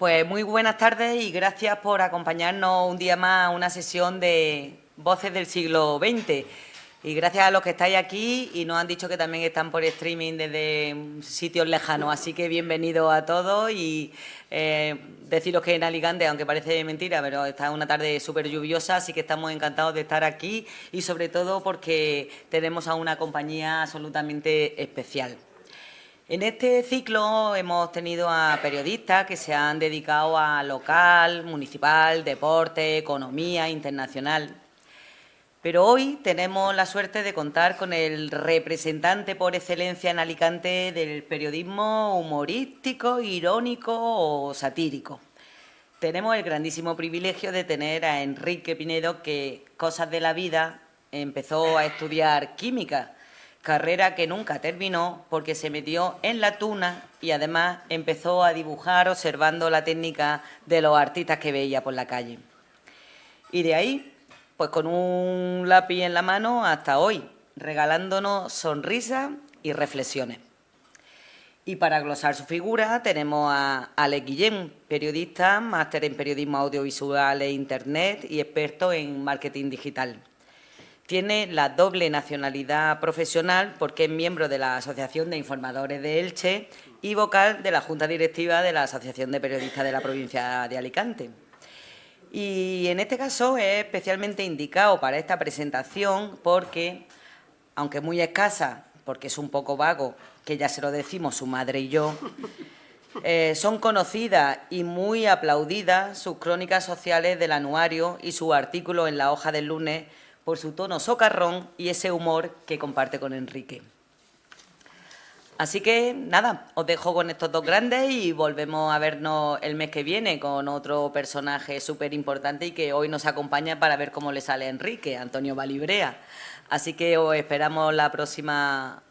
Pues muy buenas tardes y gracias por acompañarnos un día más a una sesión de Voces del siglo XX. Y gracias a los que estáis aquí y nos han dicho que también están por streaming desde sitios lejanos. Así que bienvenidos a todos y deciros que en Alicante, aunque parece mentira, pero está una tarde súper lluviosa, así que estamos encantados de estar aquí y sobre todo porque tenemos a una compañía absolutamente especial. En este ciclo hemos tenido a periodistas que se han dedicado a local, municipal, deporte, economía internacional. Pero hoy tenemos la suerte de contar con el representante por excelencia en Alicante del periodismo humorístico, irónico o satírico. Tenemos el grandísimo privilegio de tener a Enrique Pinedo, que, cosas de la vida, empezó a estudiar química, carrera que nunca terminó porque se metió en la tuna y además empezó a dibujar observando la técnica de los artistas que veía por la calle. Y de ahí, pues con un lápiz en la mano hasta hoy, regalándonos sonrisas y reflexiones. Y para glosar su figura tenemos a Alex Guillén, periodista, máster en periodismo audiovisual e internet y experto en marketing digital. Tiene la doble nacionalidad profesional porque es miembro de la Asociación de Informadores de Elche y vocal de la Junta Directiva de la Asociación de Periodistas de la provincia de Alicante. Y en este caso es especialmente indicado para esta presentación porque, aunque muy escasa, porque es un poco vago, que ya se lo decimos su madre y yo, son conocidas y muy aplaudidas sus crónicas sociales del anuario y su artículo en la hoja del lunes por su tono socarrón y ese humor que comparte con Enrique. Así que, nada, os dejo con estos dos grandes y volvemos a vernos el mes que viene con otro personaje súper importante y que hoy nos acompaña para ver cómo le sale a Enrique, Antonio Balibrea. Así que os esperamos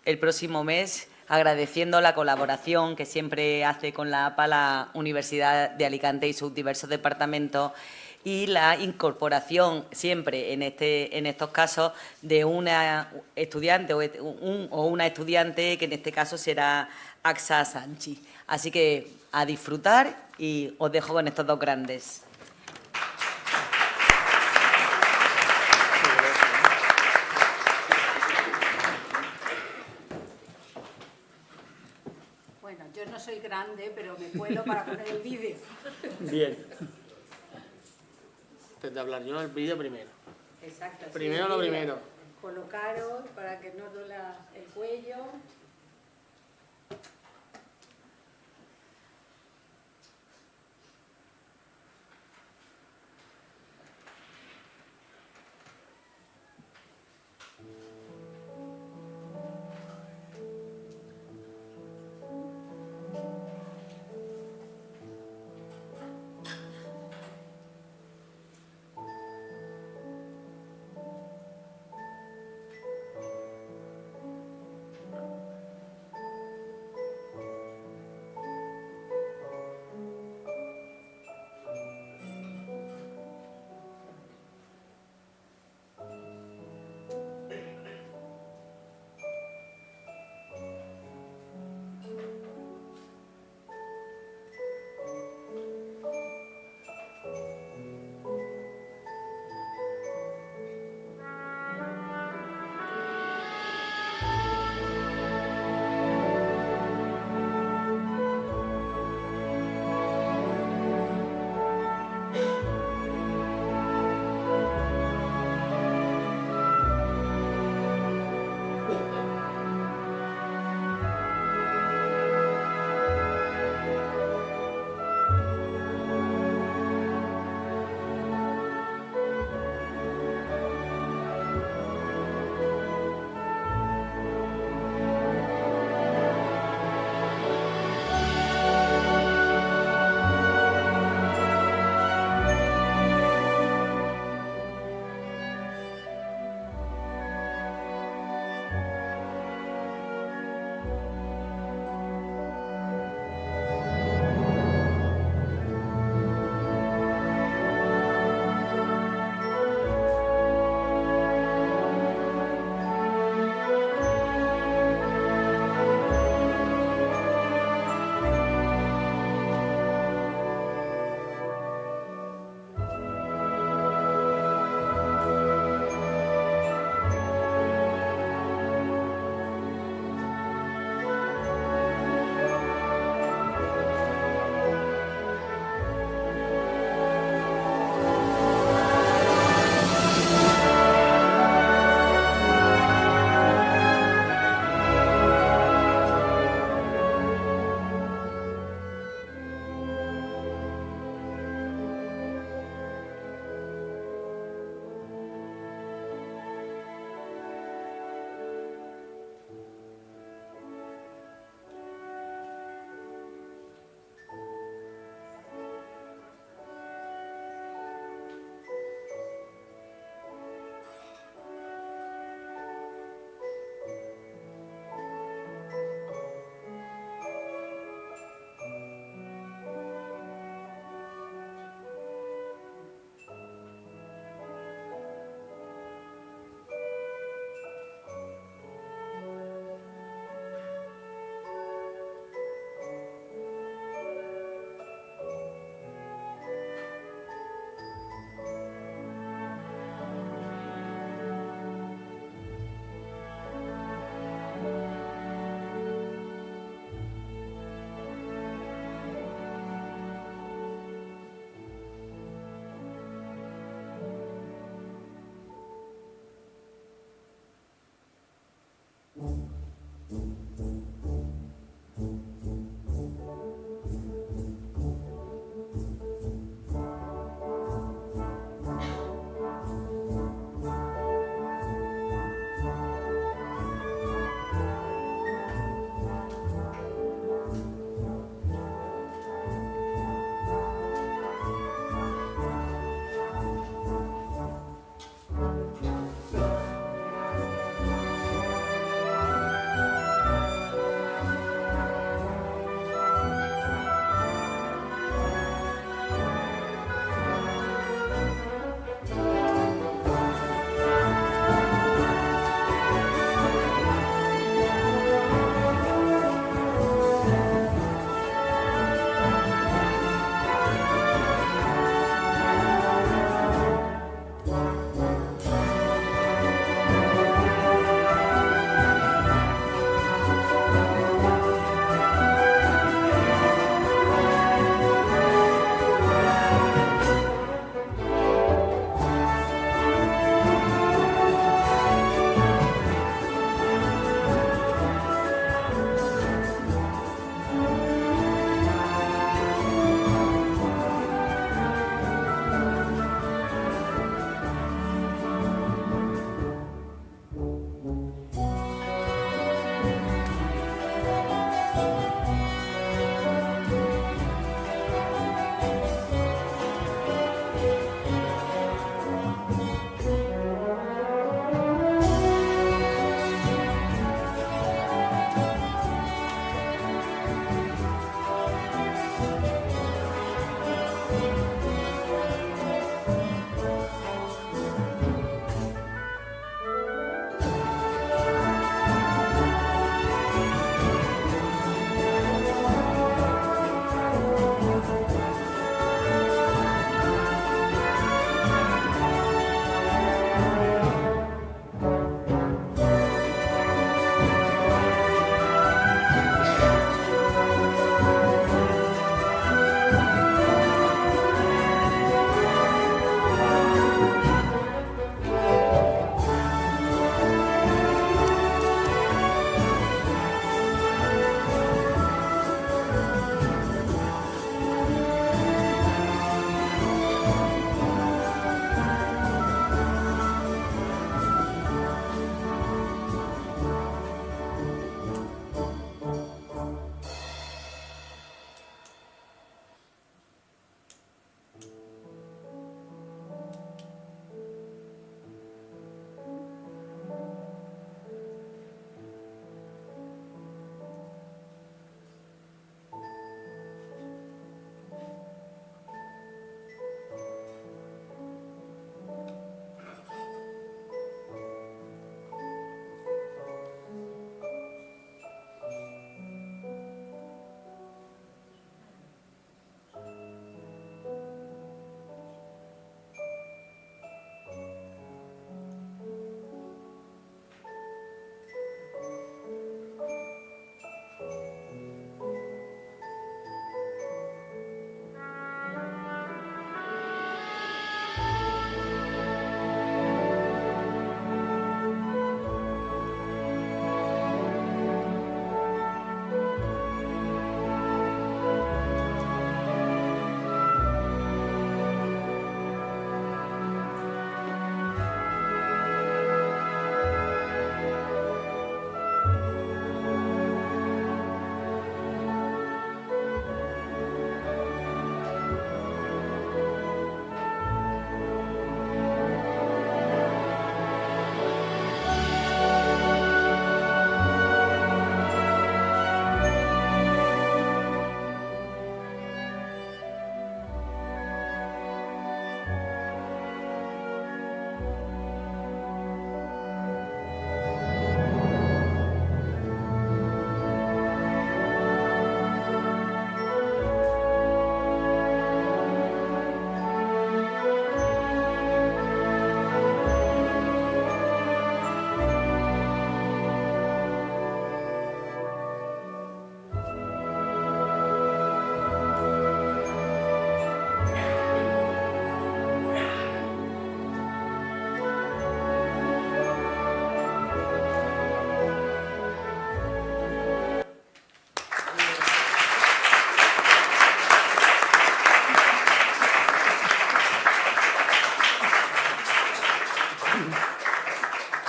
el próximo mes, agradeciendo la colaboración que siempre hace con la APA la Universidad de Alicante y sus diversos departamentos y la incorporación siempre en estos casos de una estudiante o una estudiante que en este caso será Axa Sanchi. Así que a disfrutar y os dejo con estos dos grandes. Bueno, yo no soy grande, pero me cuelo para poner el vídeo. Bien. Antes de hablar yo, el vídeo primero. Exacto. Primero lo primero. Colocaros para que no duela el cuello.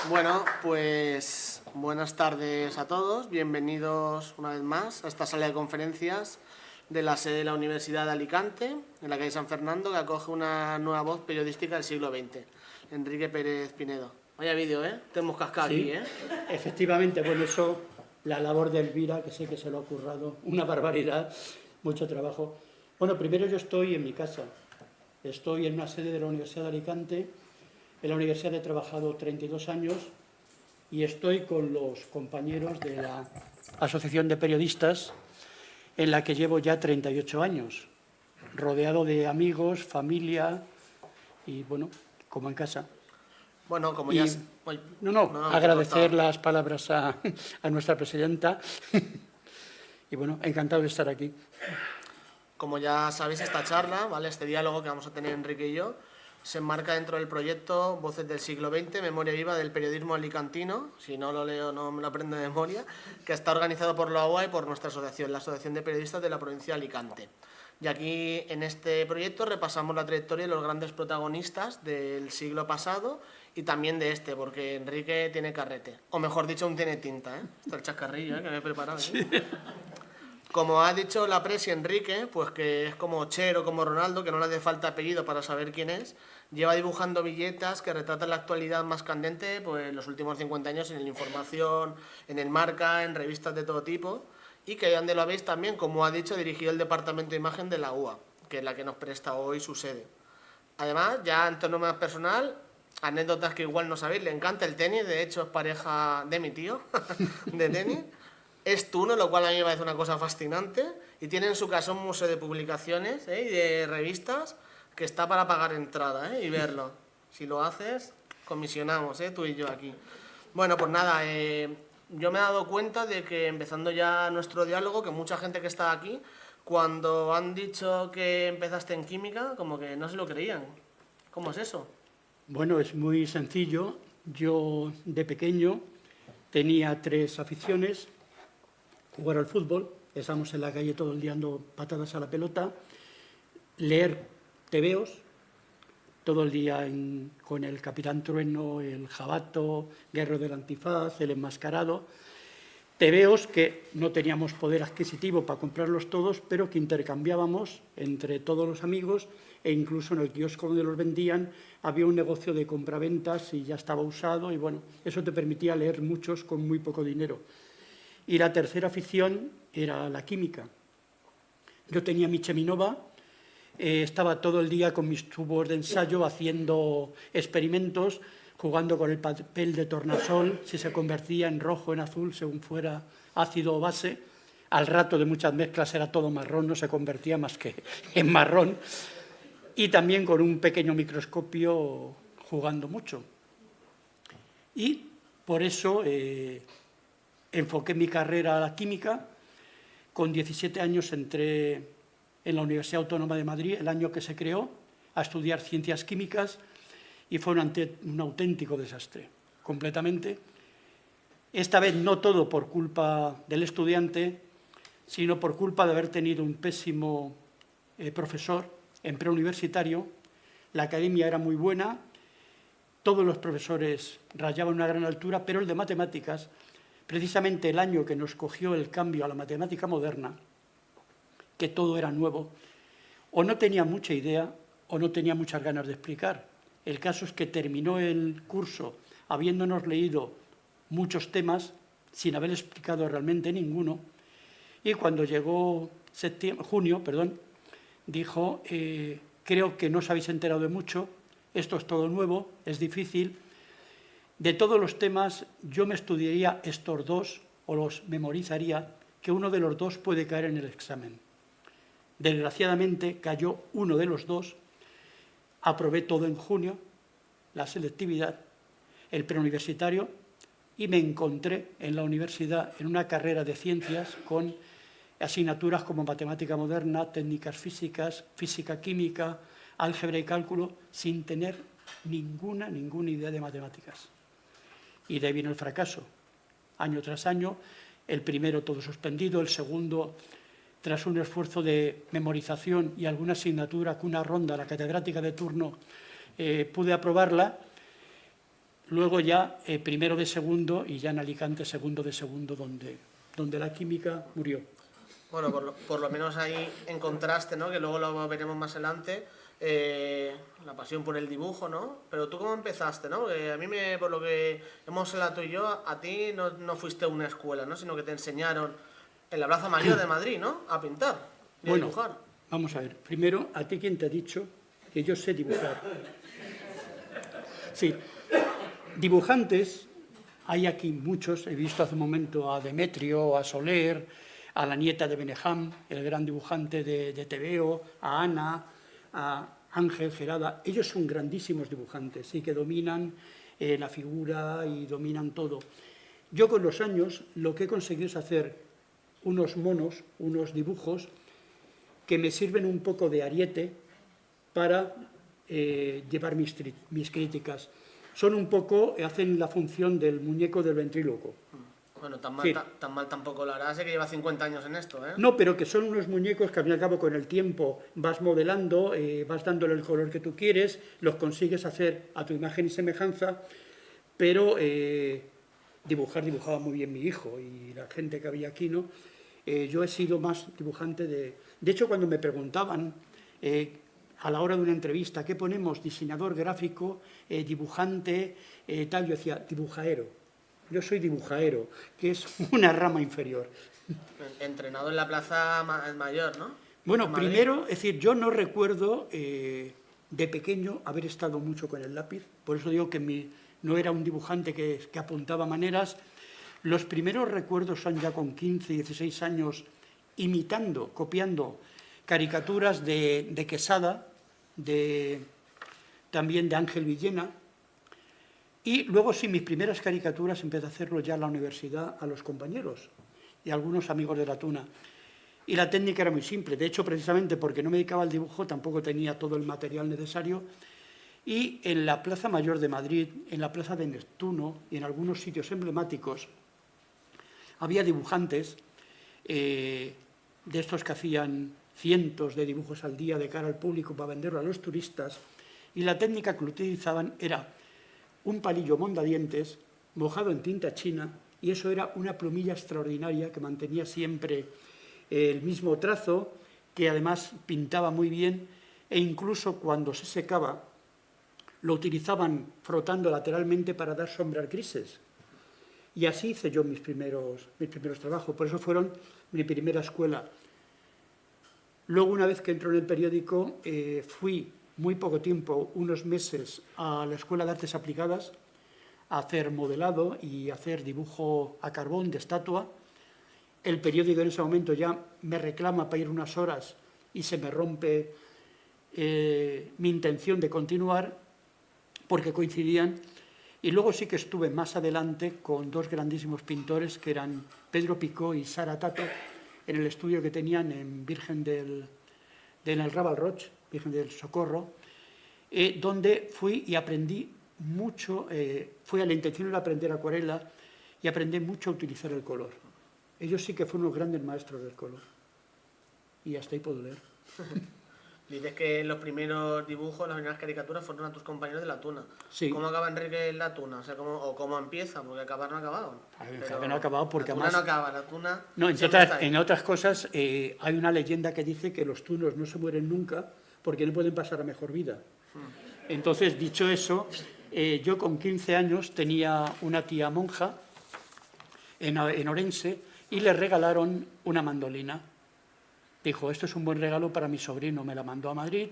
Bueno, pues buenas tardes a todos. Bienvenidos una vez más a esta sala de conferencias de la sede de la Universidad de Alicante, en la calle San Fernando, que acoge una nueva voz periodística del siglo XX, Enrique Pérez Pinedo. Vaya vídeo, ¿eh? Te hemos cascado aquí, ¿eh? Efectivamente, bueno, eso, la labor de Elvira, que sé que se lo ha currado, una barbaridad, mucho trabajo. Bueno, primero yo estoy en mi casa, estoy en una sede de la Universidad de Alicante. En la universidad he trabajado 32 años y estoy con los compañeros de la Asociación de Periodistas, en la que llevo ya 38 años, rodeado de amigos, familia y, bueno, como en casa. Bueno, como Y, ya... agradecer las palabras a nuestra presidenta y, bueno, encantado de estar aquí. Como ya sabéis, esta charla, ¿vale? Este diálogo que vamos a tener Enrique y yo, se enmarca dentro del proyecto Voces del siglo XX, Memoria Viva del Periodismo Alicantino, si no lo leo no me lo aprendo de memoria, que está organizado por la UA y por nuestra asociación, la Asociación de Periodistas de la Provincia de Alicante. Y aquí, en este proyecto, repasamos la trayectoria de los grandes protagonistas del siglo pasado y también de este, porque Enrique tiene carrete, o mejor dicho, aún tiene tinta, ¿eh? Está el chascarrillo, ¿eh? Que me he preparado. ¿Eh? Sí. Como ha dicho la presi Enrique, pues que es como Chero, como Ronaldo, que no le hace falta apellido para saber quién es, lleva dibujando billetas que retratan la actualidad más candente pues los últimos 50 años en el Información, en el Marca, en revistas de todo tipo, y que donde lo veis también, como ha dicho, dirigido el Departamento de Imagen de la UA, que es la que nos presta hoy su sede. Además, ya en tono más personal, anécdotas que igual no sabéis, le encanta el tenis, de hecho es pareja de mi tío, de tenis. Es tuno, lo cual a mí me parece una cosa fascinante, y tiene en su casa un museo de publicaciones y de revistas que está para pagar entrada y verlo. Si lo haces, comisionamos, tú y yo aquí. Bueno, pues nada, yo me he dado cuenta de que, empezando ya nuestro diálogo, que mucha gente que está aquí, cuando han dicho que empezaste en química, como que no se lo creían. ¿Cómo es eso? Bueno, es muy sencillo. Yo, de pequeño, tenía 3 aficiones: jugar al fútbol, estábamos en la calle todo el día dando patadas a la pelota; leer tebeos, todo el día con el Capitán Trueno, el Jabato, Guerrero del Antifaz, el Enmascarado. Tebeos que no teníamos poder adquisitivo para comprarlos todos, pero que intercambiábamos entre todos los amigos, e incluso en el kiosco donde los vendían había un negocio de compraventas y ya estaba usado, y bueno, eso te permitía leer muchos con muy poco dinero. Y la tercera afición era la química. Yo tenía mi Cheminova, estaba todo el día con mis tubos de ensayo haciendo experimentos, jugando con el papel de tornasol, si se convertía en rojo o en azul, según fuera ácido o base. Al rato de muchas mezclas era todo marrón, no se convertía más que en marrón. Y también con un pequeño microscopio jugando mucho. Y por eso enfoqué mi carrera a la química. Con 17 años entré en la Universidad Autónoma de Madrid, el año que se creó, a estudiar ciencias químicas, y fue un auténtico desastre, completamente. Esta vez no todo por culpa del estudiante, sino por culpa de haber tenido un pésimo profesor en preuniversitario. La academia era muy buena, todos los profesores rayaban una gran altura, pero el de matemáticas, precisamente el año que nos cogió el cambio a la matemática moderna, que todo era nuevo, o no tenía mucha idea o no tenía muchas ganas de explicar. El caso es que terminó el curso habiéndonos leído muchos temas sin haber explicado realmente ninguno, y cuando llegó junio, dijo: creo que no os habéis enterado de mucho, esto es todo nuevo, es difícil. De todos los temas, yo me estudiaría estos 2 o los memorizaría, que uno de los 2 puede caer en el examen. Desgraciadamente cayó uno de los 2, aprobé todo en junio, la selectividad, el preuniversitario, y me encontré en la universidad en una carrera de ciencias con asignaturas como matemática moderna, técnicas físicas, física química, álgebra y cálculo, sin tener ninguna idea de matemáticas. Y de ahí vino el fracaso. Año tras año, el primero todo suspendido, el segundo, tras un esfuerzo de memorización y alguna asignatura con una ronda, la catedrática de turno, pude aprobarla. luego ya primero de segundo y ya en Alicante segundo de segundo, donde la química murió. Bueno, por lo menos ahí en contraste, ¿no? Que luego lo veremos más adelante, la pasión por el dibujo, ¿no? Pero tú cómo empezaste, ¿no? Porque a mí, por lo que hemos hablado tú y yo, a ti no fuiste a una escuela, ¿no? Sino que te enseñaron en la Plaza Mayor de Madrid, ¿no? A pintar y a Bueno, dibujar. vamos a ver. Primero, ¿a ti quién te ha dicho que yo sé dibujar? Sí, dibujantes, hay aquí muchos. He visto hace un momento a Demetrio, a Soler, a la nieta de Benejam, el gran dibujante de TVO, a Ana, a Ángel Gerada. Ellos son grandísimos dibujantes y que dominan la figura y dominan todo. Yo con los años lo que he conseguido es hacer unos monos, unos dibujos que me sirven un poco de ariete para llevar mis críticas. Son un poco, hacen la función del muñeco del ventríloco. Bueno, tan Sí. mal tampoco lo harás, sé que lleva 50 años en esto, ¿eh? No, pero que son unos muñecos que al fin y al cabo con el tiempo vas modelando, vas dándole el color que tú quieres, los consigues hacer a tu imagen y semejanza, pero dibujaba muy bien mi hijo y la gente que había aquí, ¿no? Yo he sido más dibujante De hecho, cuando me preguntaban a la hora de una entrevista, ¿qué ponemos? Diseñador gráfico, dibujante, tal, yo decía, dibujaero. Yo soy dibujaero, que es una rama inferior. Entrenado en la Plaza Mayor, ¿no? Bueno, En Madrid. primero, es decir, yo no recuerdo de pequeño haber estado mucho con el lápiz, por eso digo que no era un dibujante que apuntaba maneras. Los primeros recuerdos son ya con 15, 16 años, imitando, copiando caricaturas de Quesada, también de Ángel Villena. Y luego sí, mis primeras caricaturas empecé a hacerlo ya en la universidad a los compañeros y a algunos amigos de la Tuna. Y la técnica era muy simple. De hecho, precisamente porque no me dedicaba al dibujo, tampoco tenía todo el material necesario. Y en la Plaza Mayor de Madrid, en la Plaza de Neptuno y en algunos sitios emblemáticos, había dibujantes de estos que hacían cientos de dibujos al día de cara al público para venderlo a los turistas. Y la técnica que utilizaban era un palillo mondadientes mojado en tinta china, y eso era una plumilla extraordinaria que mantenía siempre el mismo trazo, que además pintaba muy bien, e incluso cuando se secaba lo utilizaban frotando lateralmente para dar sombras grises. Y así hice yo mis primeros trabajos, por eso fueron mi primera escuela. Luego, una vez que entró en el periódico, fui muy poco tiempo, unos meses, a la Escuela de Artes Aplicadas a hacer modelado y hacer dibujo a carbón de estatua. El periódico en ese momento ya me reclama para ir unas horas y se me rompe mi intención de continuar porque coincidían. Y luego sí que estuve más adelante con dos grandísimos pintores que eran Pedro Picó y Sara Tato en el estudio que tenían en en el Raval Roig, Virgen del Socorro, donde fui y aprendí mucho, fui a la intención de aprender acuarela y aprendí mucho a utilizar el color. Ellos sí que fueron los grandes maestros del color. Y hasta ahí puedo leer. Dices que los primeros dibujos, las primeras caricaturas fueron a tus compañeros de la Tuna. Sí. ¿Cómo acaba Enrique en la Tuna? O sea, ¿cómo empieza? Porque acabar no ha acabado. A ver, Pero no ha acabado porque la Tuna además... no acaba, la Tuna No, siempre está ahí. en otras cosas, hay una leyenda que dice que los tunos no se mueren nunca porque no pueden pasar a mejor vida. Entonces, dicho eso, yo con 15 años tenía una tía monja en Orense y le regalaron una mandolina. Dijo, esto es un buen regalo para mi sobrino, me la mandó a Madrid.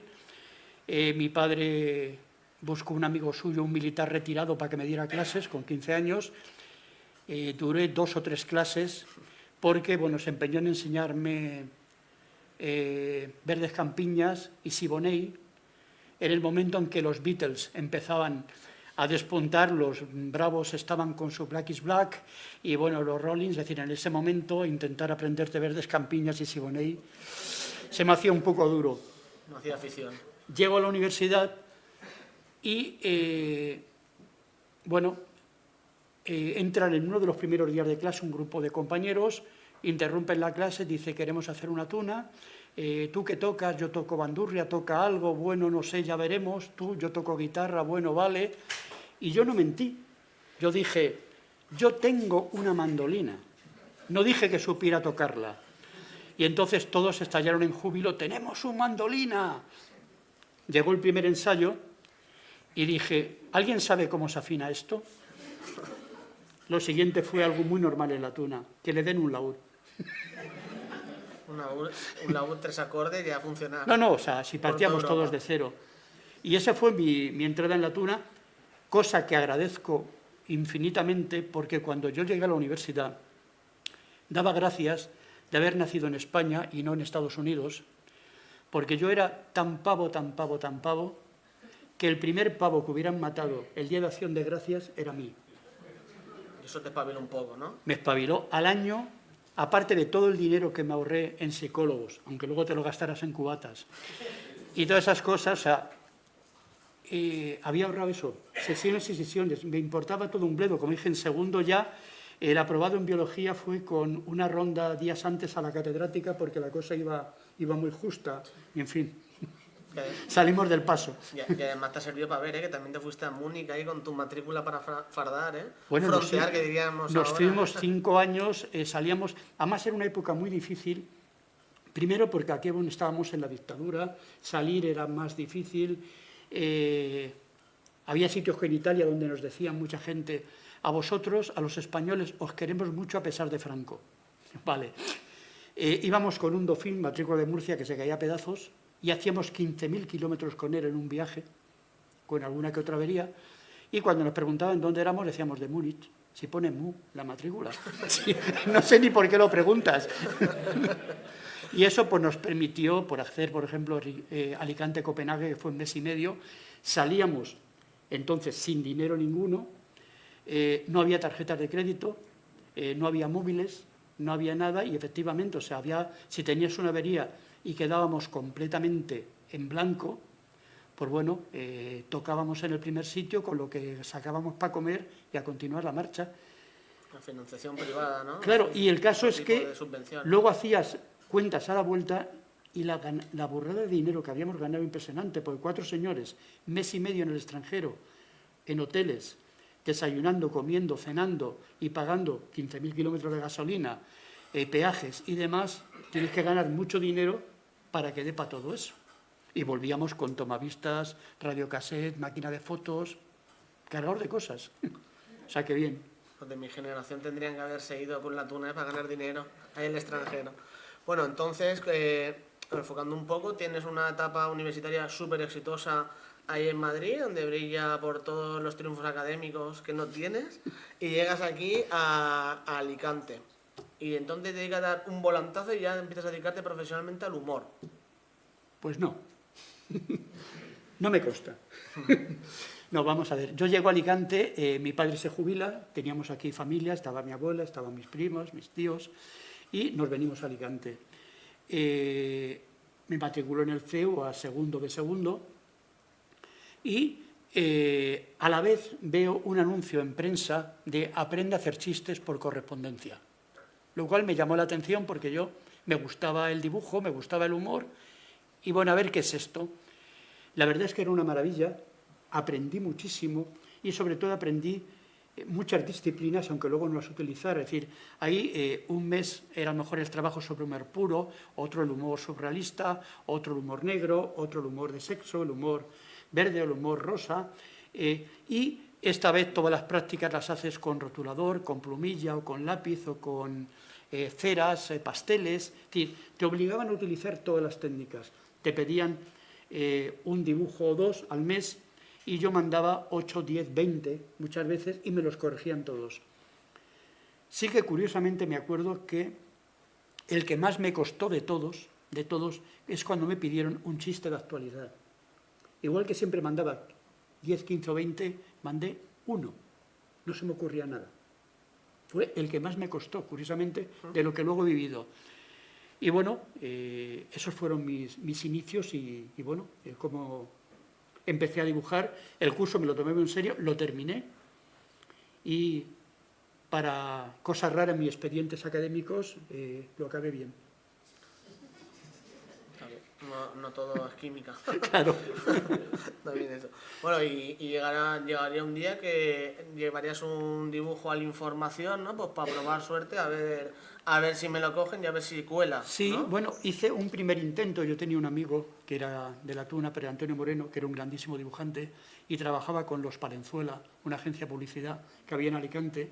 Mi padre buscó un amigo suyo, un militar retirado, para que me diera clases con 15 años. Duré 2 o 3 clases porque bueno, se empeñó en enseñarme Verdes Campiñas y Siboney. En el momento en que los Beatles empezaban a despuntar, los Bravos estaban con su Black is Black y bueno, los Rollins, es decir, en ese momento intentar aprenderte Verdes Campiñas y Siboney se me hacía un poco duro. No hacía afición. Llego a la universidad y entran en uno de los primeros días de clase un grupo de compañeros, interrumpen la clase, dice queremos hacer una tuna, tú que tocas, yo toco bandurria, toca algo, bueno, no sé, ya veremos, yo toco guitarra, bueno, vale. Y yo no mentí, Yo dije, yo tengo una mandolina. No dije que supiera tocarla. Y entonces todos estallaron en júbilo, ¡tenemos una mandolina! Llegó el primer ensayo y dije, ¿alguien sabe cómo se afina esto? Lo siguiente fue algo muy normal en la tuna, que le den un laúd. Un laúd, 3 acordes y ya funciona. No, o sea, si partíamos todos de cero. Y esa fue mi entrada en la tuna, cosa que agradezco infinitamente, porque cuando yo llegué a la universidad, daba gracias de haber nacido en España y no en Estados Unidos, porque yo era tan pavo, que el primer pavo que hubieran matado el Día de Acción de Gracias era mí. Eso te espabiló un poco, ¿no? Me espabiló al año, aparte de todo el dinero que me ahorré en psicólogos, aunque luego te lo gastaras en cubatas, y todas esas cosas, o sea, había ahorrado eso, sesiones y sesiones, me importaba todo un bledo, como dije en segundo ya, el aprobado en biología fue con una ronda días antes a la catedrática porque la cosa iba muy justa, y en fin, salimos del paso. Y además te ha servido para ver, que también te fuiste a Múnich ahí con tu matrícula para fardar, Bueno, frontear, que diríamos nos ahora. fuimos 5 años, salíamos, además era una época muy difícil, primero porque aquí estábamos en la dictadura, salir era más difícil, había sitios que en Italia donde nos decían mucha gente, a vosotros, a los españoles, os queremos mucho a pesar de Franco. Vale. Íbamos con un Dauphin, matrícula de Murcia, que se caía a pedazos, y hacíamos 15.000 kilómetros con él en un viaje, con alguna que otra avería, y cuando nos preguntaban dónde éramos, decíamos de Múnich. Si pone Mu, la matrícula. Sí, no sé ni por qué lo preguntas. Y eso pues, nos permitió, por hacer, por ejemplo, Alicante-Copenhague, que fue 1 mes y medio, salíamos entonces sin dinero ninguno, no había tarjetas de crédito, no había móviles, no había nada y efectivamente, o sea, si tenías una avería y quedábamos completamente en blanco, pues bueno, tocábamos en el primer sitio con lo que sacábamos para comer y a continuar la marcha. La financiación privada, ¿no? Claro, y el caso es que luego hacía hacías cuentas a la vuelta y la burrada de dinero que habíamos ganado impresionante, porque 4 señores, 1 mes y medio en el extranjero, en hoteles, desayunando, comiendo, cenando y pagando 15.000 kilómetros de gasolina, peajes y demás, tienes que ganar mucho dinero para que dé para todo eso. Y volvíamos con tomavistas, radiocassette, máquina de fotos, cargador de cosas. O sea, que bien. Los de mi generación tendrían que haberse ido con la tuna para ganar dinero ahí en el extranjero. Bueno, entonces, enfocando un poco, tienes una etapa universitaria súper exitosa ahí en Madrid, donde brilla por todos los triunfos académicos que no tienes, y llegas aquí a Alicante. Y entonces te dedicas a dar un volantazo y ya empiezas a dedicarte profesionalmente al humor. Pues no. No me consta. No, vamos a ver. Yo llego a Alicante, mi padre se jubila, teníamos aquí familia, estaba mi abuela, estaban mis primos, mis tíos, y nos venimos a Alicante. Me matriculó en el CEU a segundo de segundo, y a la vez veo un anuncio en prensa de aprende a hacer chistes por correspondencia, lo cual me llamó la atención porque yo me gustaba el dibujo, me gustaba el humor, y bueno, a ver qué es esto. La verdad es que era una maravilla, aprendí muchísimo y sobre todo aprendí muchas disciplinas, aunque luego no las utilizara. Es decir, ahí 1 mes era a lo mejor el trabajo sobre humor puro, otro el humor surrealista, otro el humor negro, otro el humor de sexo, el humor verde, el humor rosa, y esta vez todas las prácticas las haces con rotulador, con plumilla o con lápiz o con ceras, pasteles. Es decir, te obligaban a utilizar todas las técnicas. Te pedían un dibujo o 2 al mes y yo mandaba 8, 10, 20 muchas veces y me los corregían todos. Sí que curiosamente me acuerdo que el que más me costó de todos, es cuando me pidieron un chiste de actualidad. Igual que siempre mandaba 10, 15 o 20, mandé 1. No se me ocurría nada. Fue el que más me costó, curiosamente, de lo que luego he vivido. Y bueno, esos fueron mis inicios y bueno, como empecé a dibujar, el curso me lo tomé muy en serio, lo terminé y para cosas raras en mis expedientes académicos lo acabé bien. No no todo es química. Claro. También eso. Bueno, y llegaría un día que llevarías un dibujo a la información, ¿no? Pues para probar suerte, a ver si me lo cogen y a ver si cuela, Sí, ¿no? bueno, hice un primer intento. Yo tenía un amigo que era de La Tuna, Pedro Antonio Moreno, que era un grandísimo dibujante y trabajaba con los Palenzuela, una agencia de publicidad que había en Alicante,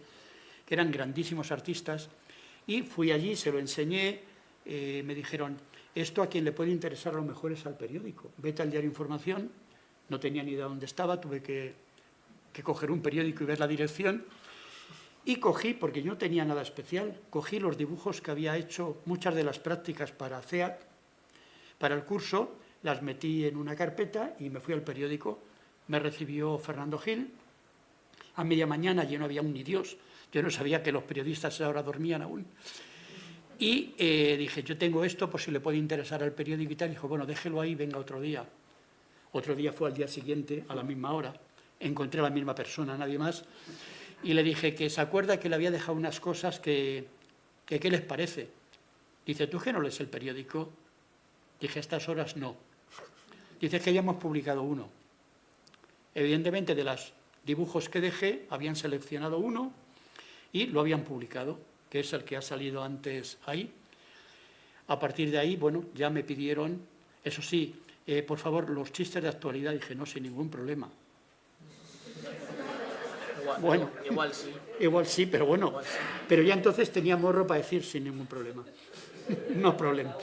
que eran grandísimos artistas, y fui allí, se lo enseñé, me dijeron, esto a quien le puede interesar a lo mejor es al periódico, vete al diario Información, no tenía ni idea dónde estaba, tuve que coger un periódico y ver la dirección, y cogí, porque yo no tenía nada especial, cogí los dibujos que había hecho, muchas de las prácticas para CEAC, para el curso, las metí en una carpeta y me fui al periódico. Me recibió Fernando Gil. A media mañana ya no había un ni Dios. Yo no sabía que los periodistas ahora dormían aún. Y dije, yo tengo esto, por si le puede interesar al periódico y tal. Dijo, bueno, déjelo ahí, venga otro día. Otro día fue al día siguiente, a la misma hora. Encontré a la misma persona, nadie más. Y le dije que se acuerda que le había dejado unas cosas que ¿qué les parece? Dice, ¿tú que no lees el periódico? Dije, a estas horas no. Dice que ya hemos publicado uno. Evidentemente, de los dibujos que dejé, habían seleccionado uno y lo habían publicado, que es el que ha salido antes ahí. A partir de ahí, bueno, ya me pidieron, eso sí, por favor, los chistes de actualidad. Dije, no, sin ningún problema. Bueno, igual sí, pero bueno. Igual sí. Pero ya entonces tenía morro para decir sin ningún problema. No problema.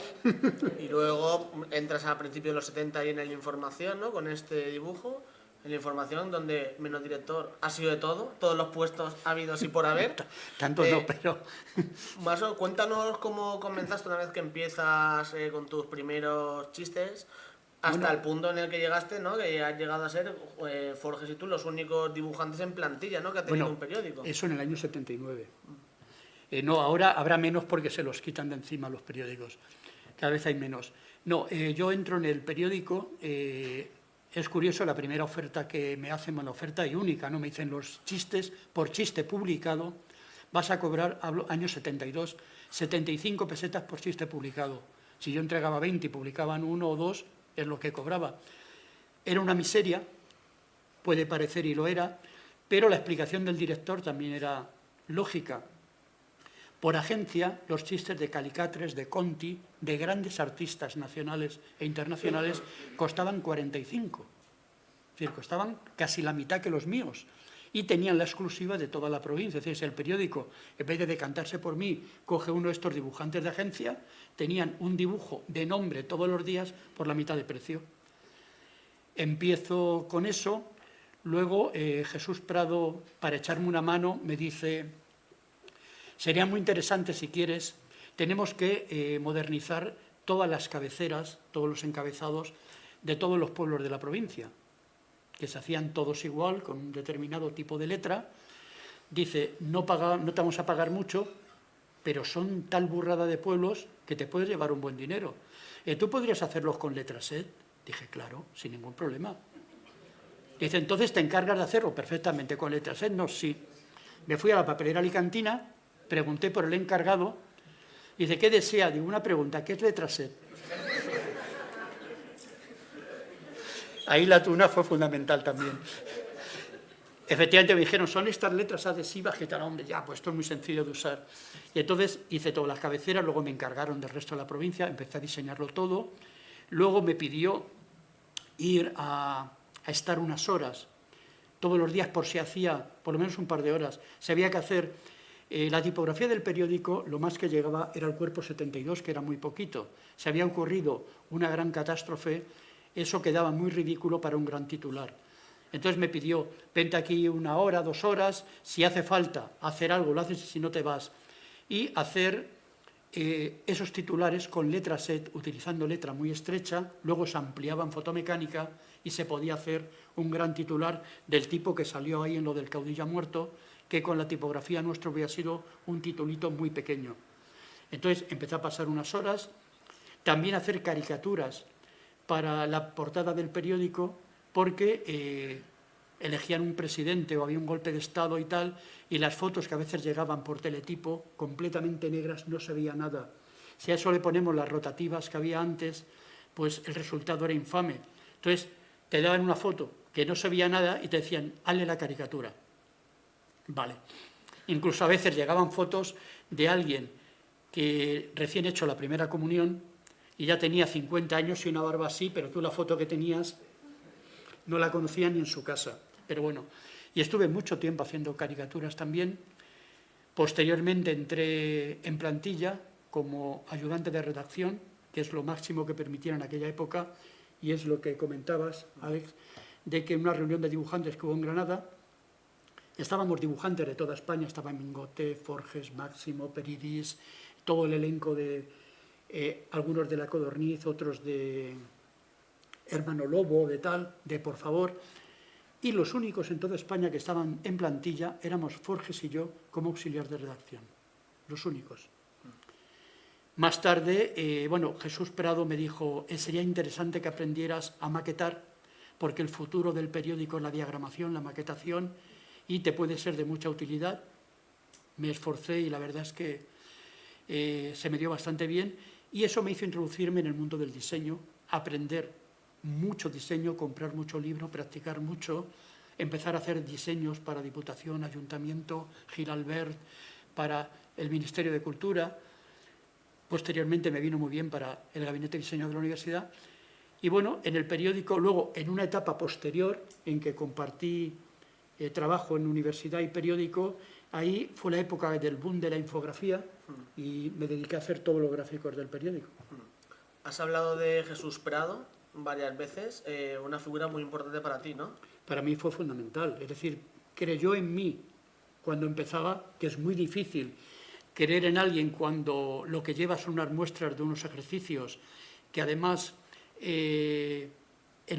Y luego entras a principios de los 70 ahí en el Información, ¿no? Con este dibujo, en la Información, donde menos director ha sido de todo, todos los puestos habidos y por haber. Tanto no, pero... Maso, cuéntanos cómo comenzaste una vez que empiezas con tus primeros chistes, hasta Bueno, el punto en el que llegaste, ¿no? Que has llegado a ser Forges y tú los únicos dibujantes en plantilla, ¿no? Que ha tenido un periódico. Eso en el año 79. No, ahora habrá menos porque se los quitan de encima los periódicos. Cada vez hay menos. No, yo entro en el periódico, es curioso, la primera oferta que me hacen, una oferta y única, ¿no? Me dicen los chistes, por chiste publicado, vas a cobrar, hablo, año 72, 75 pesetas por chiste publicado. Si yo entregaba 20 y publicaban uno o dos, es lo que cobraba. Era una miseria, puede parecer y lo era, pero la explicación del director también era lógica. Por agencia, los chistes de Calicatres, de Conti, de grandes artistas nacionales e internacionales, costaban 45. Es decir, costaban casi la mitad que los míos. Y tenían la exclusiva de toda la provincia. Es decir, si el periódico, en vez de decantarse por mí, coge uno de estos dibujantes de agencia, tenían un dibujo de nombre todos los días por la mitad de precio. Empiezo con eso. Luego Jesús Prado, para echarme una mano, me dice, sería muy interesante, si quieres, tenemos que modernizar todas las cabeceras, todos los encabezados de todos los pueblos de la provincia, que se hacían todos igual, con un determinado tipo de letra. Dice, no te vamos a pagar mucho, pero son tal burrada de pueblos que te puedes llevar un buen dinero. ¿Tú podrías hacerlos con letra SET? Dije, claro, sin ningún problema. Dice, entonces te encargas de hacerlo perfectamente con letra SET. No, sí. Me fui a la papelera alicantina, pregunté por el encargado, dice, ¿qué desea? Digo, una pregunta, ¿qué es letra SET? Ahí La Tuna fue fundamental también. Efectivamente me dijeron, son estas letras adhesivas que tal, hombre, ya, pues esto es muy sencillo de usar. Y entonces hice todas las cabeceras, luego me encargaron del resto de la provincia, empecé a diseñarlo todo. Luego me pidió ir a estar unas horas, todos los días, por si hacía por lo menos un par de horas. Se había que hacer la tipografía del periódico, lo más que llegaba era el cuerpo 72, que era muy poquito. Se había ocurrido una gran catástrofe, eso quedaba muy ridículo para un gran titular. Entonces me pidió, vente aquí una hora, 2 horas, si hace falta hacer algo, lo haces y si no te vas. Y hacer esos titulares con letra SET, utilizando letra muy estrecha, luego se ampliaba en fotomecánica y se podía hacer un gran titular del tipo que salió ahí en lo del caudillo muerto, que con la tipografía nuestra hubiera sido un titulito muy pequeño. Entonces empecé a pasar unas horas, también a hacer caricaturas para la portada del periódico, porque elegían un presidente o había un golpe de Estado y tal, y las fotos que a veces llegaban por teletipo, completamente negras, no se veía nada. Si a eso le ponemos las rotativas que había antes, pues el resultado era infame. Entonces, te daban una foto que no se veía nada y te decían, hazle la caricatura. Vale. Incluso a veces llegaban fotos de alguien que recién hecho la primera comunión y ya tenía 50 años y una barba así, pero tú la foto que tenías no la conocía ni en su casa. Pero bueno, y estuve mucho tiempo haciendo caricaturas también. Posteriormente entré en plantilla como ayudante de redacción, que es lo máximo que permitían en aquella época, y es lo que comentabas, Alex, de que en una reunión de dibujantes que hubo en Granada, estábamos dibujantes de toda España, estaba Mingote, Forges, Máximo, Peridis, todo el elenco de algunos de La Codorniz, otros de Hermano Lobo, de tal, de Por Favor, y los únicos en toda España que estaban en plantilla éramos Forges y yo como auxiliar de redacción, los únicos. Más tarde, bueno, Jesús Prado me dijo, sería interesante que aprendieras a maquetar, porque el futuro del periódico es la diagramación, la maquetación, y te puede ser de mucha utilidad. Me esforcé y la verdad es que se me dio bastante bien, y eso me hizo introducirme en el mundo del diseño, aprender mucho diseño, comprar mucho libro, practicar mucho, empezar a hacer diseños para Diputación, Ayuntamiento, Giralbert, para el Ministerio de Cultura. Posteriormente me vino muy bien para el Gabinete de Diseño de la Universidad. Y bueno, en el periódico, luego en una etapa posterior en que compartí trabajo en universidad y periódico, ahí fue la época del boom de la infografía y me dediqué a hacer todos los gráficos del periódico. Has hablado de Jesús Prado varias veces, una figura muy importante para ti, ¿no? Para mí fue fundamental, es decir, creyó en mí cuando empezaba, que es muy difícil creer en alguien cuando lo que lleva son unas muestras de unos ejercicios que además el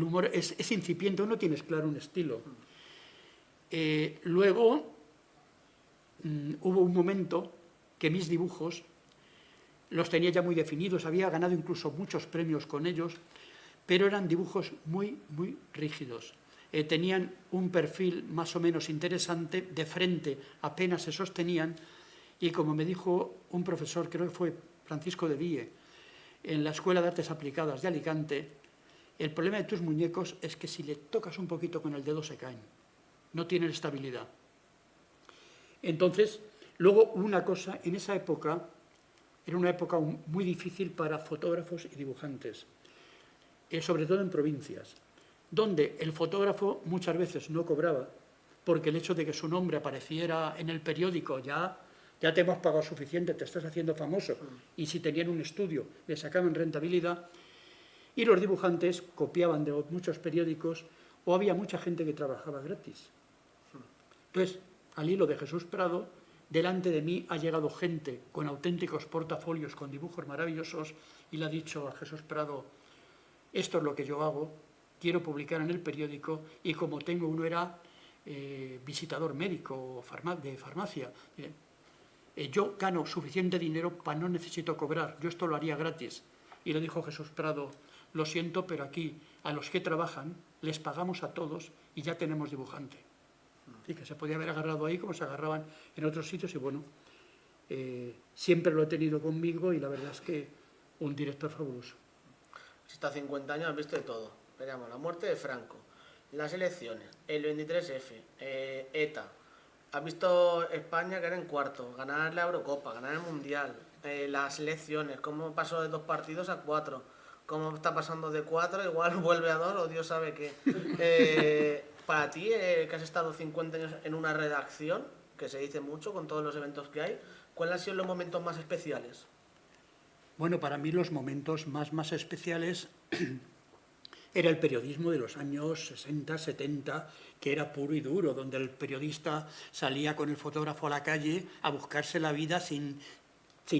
humor es incipiente, no tienes claro un estilo. Luego hubo un momento que mis dibujos los tenía ya muy definidos, había ganado incluso muchos premios con ellos, pero eran dibujos muy, muy rígidos. Tenían un perfil más o menos interesante, de frente apenas se sostenían, y como me dijo un profesor, creo que fue Francisco de Ville, en la Escuela de Artes Aplicadas de Alicante, el problema de tus muñecos es que si le tocas un poquito con el dedo se caen, no tienen estabilidad. Entonces, luego una cosa, en esa época, era una época muy difícil para fotógrafos y dibujantes, sobre todo en provincias, donde el fotógrafo muchas veces no cobraba, porque el hecho de que su nombre apareciera en el periódico ya te hemos pagado suficiente, te estás haciendo famoso, y si tenían un estudio le sacaban rentabilidad, y los dibujantes copiaban de muchos periódicos, o había mucha gente que trabajaba gratis. Entonces, al hilo de Jesús Prado, delante de mí ha llegado gente con auténticos portafolios, con dibujos maravillosos, y le ha dicho a Jesús Prado, esto es lo que yo hago, quiero publicar en el periódico, y como tengo, uno era visitador médico de farmacia, yo gano suficiente dinero para no necesito cobrar, yo esto lo haría gratis. Y le dijo Jesús Prado, lo siento, pero aquí a los que trabajan les pagamos a todos y ya tenemos dibujante. Y que se podía haber agarrado ahí como se agarraban en otros sitios, y bueno, siempre lo he tenido conmigo, y la verdad es que un director fabuloso. Hasta 50 años has visto de todo. Veamos, la muerte de Franco, las elecciones, el 23F, ETA. Has visto España que era en cuarto, ganar la Eurocopa, ganar el Mundial, las elecciones, cómo pasó de 2 partidos a 4, cómo está pasando de 4, igual vuelve a 2 o Dios sabe qué. Para ti, que has estado 50 años en una redacción, que se dice mucho con todos los eventos que hay, ¿cuáles han sido los momentos más especiales? Bueno, para mí los momentos más especiales era el periodismo de los años 60, 70, que era puro y duro, donde el periodista salía con el fotógrafo a la calle a buscarse la vida sin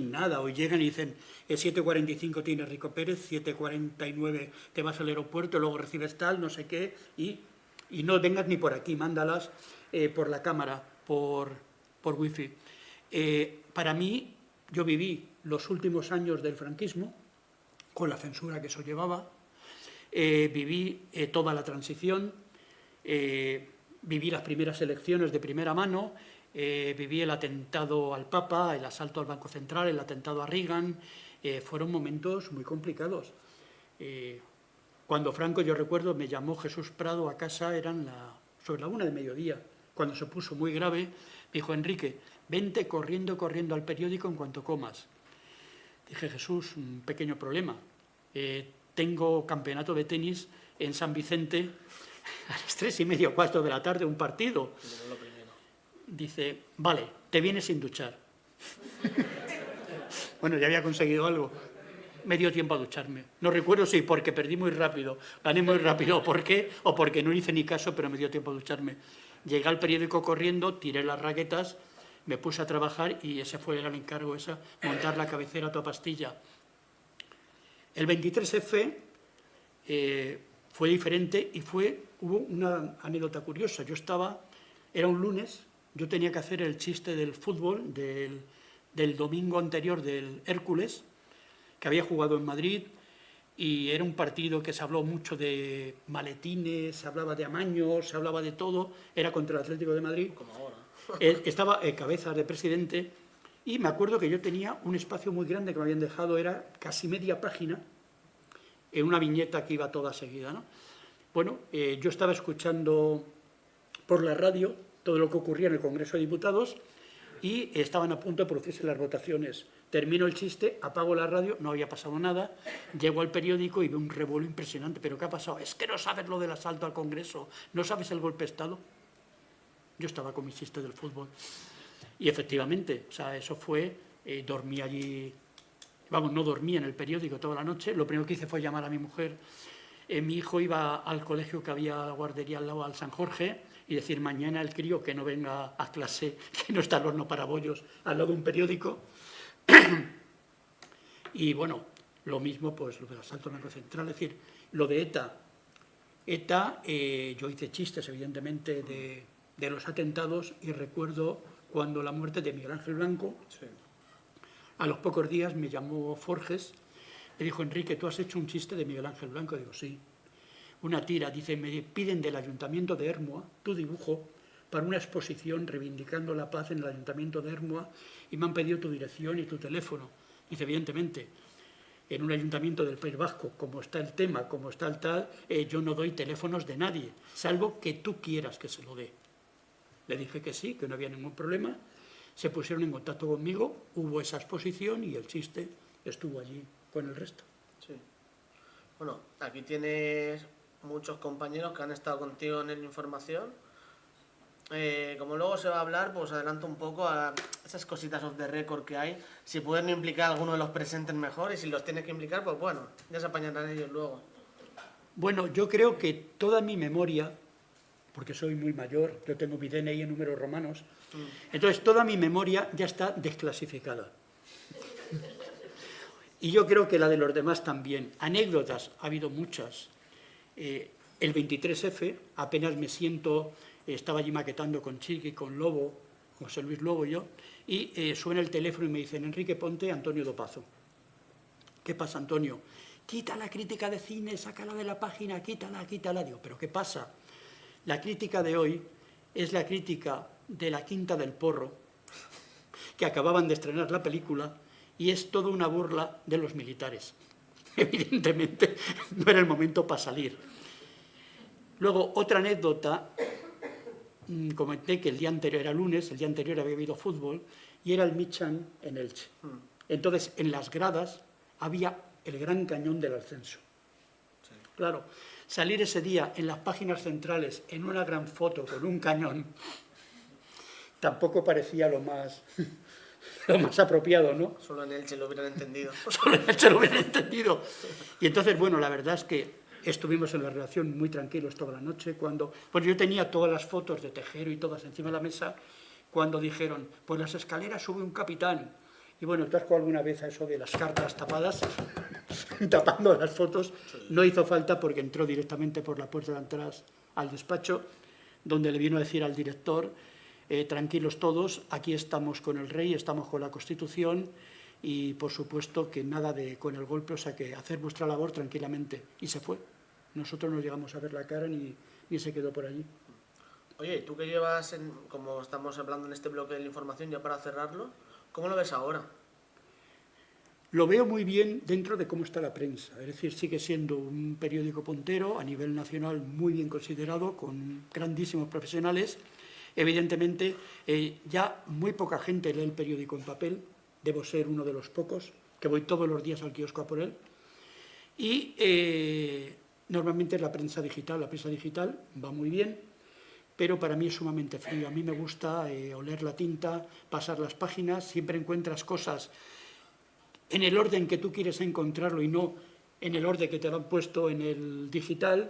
nada. Hoy llegan y dicen, 7:45 tiene Rico Pérez, 7:49 te vas al aeropuerto, luego recibes tal, no sé qué, y no vengas ni por aquí, mándalas por la cámara, por wifi. Para mí, yo viví los últimos años del franquismo, con la censura que eso llevaba, viví toda la transición, viví las primeras elecciones de primera mano, viví el atentado al Papa, el asalto al Banco Central, el atentado a Reagan, fueron momentos muy complicados. Cuando Franco, yo recuerdo, me llamó Jesús Prado a casa, eran sobre la 1 de mediodía, cuando se puso muy grave, me dijo: Enrique, vente corriendo al periódico en cuanto comas. Dije: Jesús, un pequeño problema, tengo campeonato de tenis en San Vicente a las 3:30 o 4 de la tarde, un partido. Dice: vale, te vienes sin duchar. Bueno, ya había conseguido algo. Me dio tiempo a ducharme. No recuerdo si porque perdí muy rápido, gané muy rápido, o porque no hice ni caso, pero me dio tiempo a ducharme. Llegué al periódico corriendo, tiré las raquetas, me puse a trabajar y ese fue el encargo, montar la cabecera a toda pastilla. El 23F fue diferente y hubo una anécdota curiosa. Era un lunes, yo tenía que hacer el chiste del fútbol del domingo anterior del Hércules, que había jugado en Madrid, y era un partido que se habló mucho de maletines, se hablaba de amaños, se hablaba de todo, era contra el Atlético de Madrid. Como ahora. Estaba cabeza de presidente, y me acuerdo que yo tenía un espacio muy grande que me habían dejado, era casi media página, en una viñeta que iba toda seguida, ¿no? Bueno, yo estaba escuchando por la radio todo lo que ocurría en el Congreso de Diputados y estaban a punto de producirse las votaciones. Termino el chiste, apago la radio, no había pasado nada, llego al periódico y veo un revuelo impresionante. ¿Pero qué ha pasado? Es que no sabes lo del asalto al Congreso, no sabes el golpe de Estado. Yo estaba con mi chiste del fútbol. Y efectivamente, o sea, eso fue, dormí allí, no dormí en el periódico toda la noche. Lo primero que hice fue llamar a mi mujer. Mi hijo iba al colegio que había a la guardería al lado, al San Jorge, y decir: mañana el crío que no venga a clase, que no está el horno para bollos al lado de un periódico. Y bueno, lo mismo, pues lo del asalto al Banco Central, es decir, lo de ETA. Yo hice chistes, evidentemente, de los atentados, y recuerdo cuando la muerte de Miguel Ángel Blanco, sí. A los pocos días me llamó Forges, me dijo: Enrique, ¿tú has hecho un chiste de Miguel Ángel Blanco? Digo: sí. Una tira, dice: me piden del Ayuntamiento de Ermua tu dibujo para una exposición reivindicando la paz en el Ayuntamiento de Ermua, y me han pedido tu dirección y tu teléfono. Dice: evidentemente, en un ayuntamiento del País Vasco, como está el tema, como está el tal, yo no doy teléfonos de nadie, salvo que tú quieras que se lo dé. Le dije que sí, que no había ningún problema. Se pusieron en contacto conmigo, hubo esa exposición y el chiste estuvo allí con el resto. Sí. Bueno, aquí tienes muchos compañeros que han estado contigo en la información. Como luego se va a hablar, pues adelanto un poco a esas cositas off the record que hay. Si pueden implicar a alguno de los presentes, mejor, y si los tienes que implicar, pues bueno, ya se apañarán ellos luego. Bueno, yo creo que toda mi memoria, porque soy muy mayor, yo tengo mi DNI en números romanos, entonces toda mi memoria ya está desclasificada. Y yo creo que la de los demás también. Anécdotas, ha habido muchas. El 23F, apenas me siento, estaba allí maquetando con Chiqui, con Lobo, José Luis Lobo y yo, y suena el teléfono y me dicen: Enrique, ponte Antonio Dopazo. ¿Qué pasa, Antonio? Quita la crítica de cine, sácala de la página, quítala. Digo: ¿pero qué pasa? La crítica de hoy es la crítica de La Quinta del Porro, que acababan de estrenar la película, y es toda una burla de los militares. Evidentemente, no era el momento para salir. Luego, otra anécdota, comenté que el día anterior era lunes, el día anterior había habido fútbol, y era el Michan en Elche. Entonces, en las gradas había el gran cañón del ascenso. Sí. Claro, salir ese día en las páginas centrales en una gran foto con un cañón tampoco parecía lo más apropiado, ¿no? Solo en Elche lo hubieran entendido. Solo en Elche lo hubieran entendido. Y entonces, bueno, la verdad es que estuvimos en la redacción muy tranquilos toda la noche. Pues yo tenía todas las fotos de Tejero y todas encima de la mesa, cuando dijeron: pues las escaleras sube un capitán. Y bueno, ¿tú has jugado alguna vez a eso de las cartas tapadas? Tapando las fotos. No hizo falta, porque entró directamente por la puerta de atrás al despacho, donde le vino a decir al director: tranquilos todos, aquí estamos con el rey, estamos con la Constitución, y por supuesto que nada de con el golpe, o sea que hacer vuestra labor tranquilamente. Y se fue. Nosotros no llegamos a ver la cara ni se quedó por allí. Oye, tú que llevas, como estamos hablando en este bloque de la información, ya para cerrarlo, ¿cómo lo ves ahora? Lo veo muy bien dentro de cómo está la prensa, es decir, sigue siendo un periódico puntero a nivel nacional muy bien considerado, con grandísimos profesionales. Evidentemente, ya muy poca gente lee el periódico en papel, debo ser uno de los pocos, que voy todos los días al kiosco a por él. Y normalmente es la prensa digital va muy bien, pero para mí es sumamente frío. A mí me gusta oler la tinta, pasar las páginas, siempre encuentras cosas en el orden que tú quieres encontrarlo y no en el orden que te lo han puesto en el digital.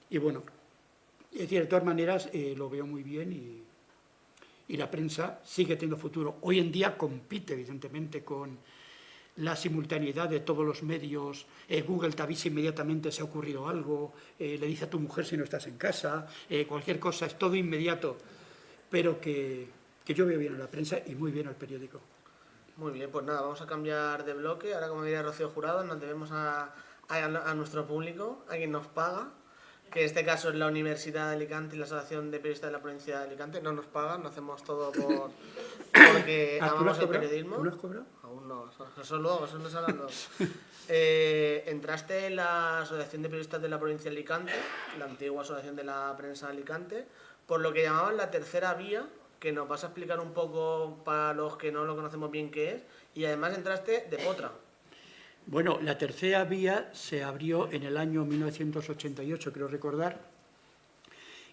Y bueno, es decir, de todas maneras lo veo muy bien y la prensa sigue teniendo futuro. Hoy en día compite, evidentemente, con la simultaneidad de todos los medios. Google te avisa inmediatamente si ha ocurrido algo, le dice a tu mujer si no estás en casa, cualquier cosa, es todo inmediato, pero que yo veo bien a la prensa y muy bien al periódico. Muy bien, pues nada, vamos a cambiar de bloque. Ahora, como diría Rocío Jurado, nos debemos a nuestro público, a quien nos paga, que en este caso es la Universidad de Alicante y la Asociación de Periodistas de la Provincia de Alicante. No nos pagan, lo hacemos todo porque amamos el periodismo. ¿Tú lo has cobrado? Aún no, eso luego, eso no es hablando. Entraste en la Asociación de Periodistas de la Provincia de Alicante, la antigua Asociación de la Prensa de Alicante, por lo que llamaban la tercera vía, que nos vas a explicar un poco para los que no lo conocemos bien qué es, y además entraste de potra. Bueno, la tercera vía se abrió en el año 1988, creo recordar,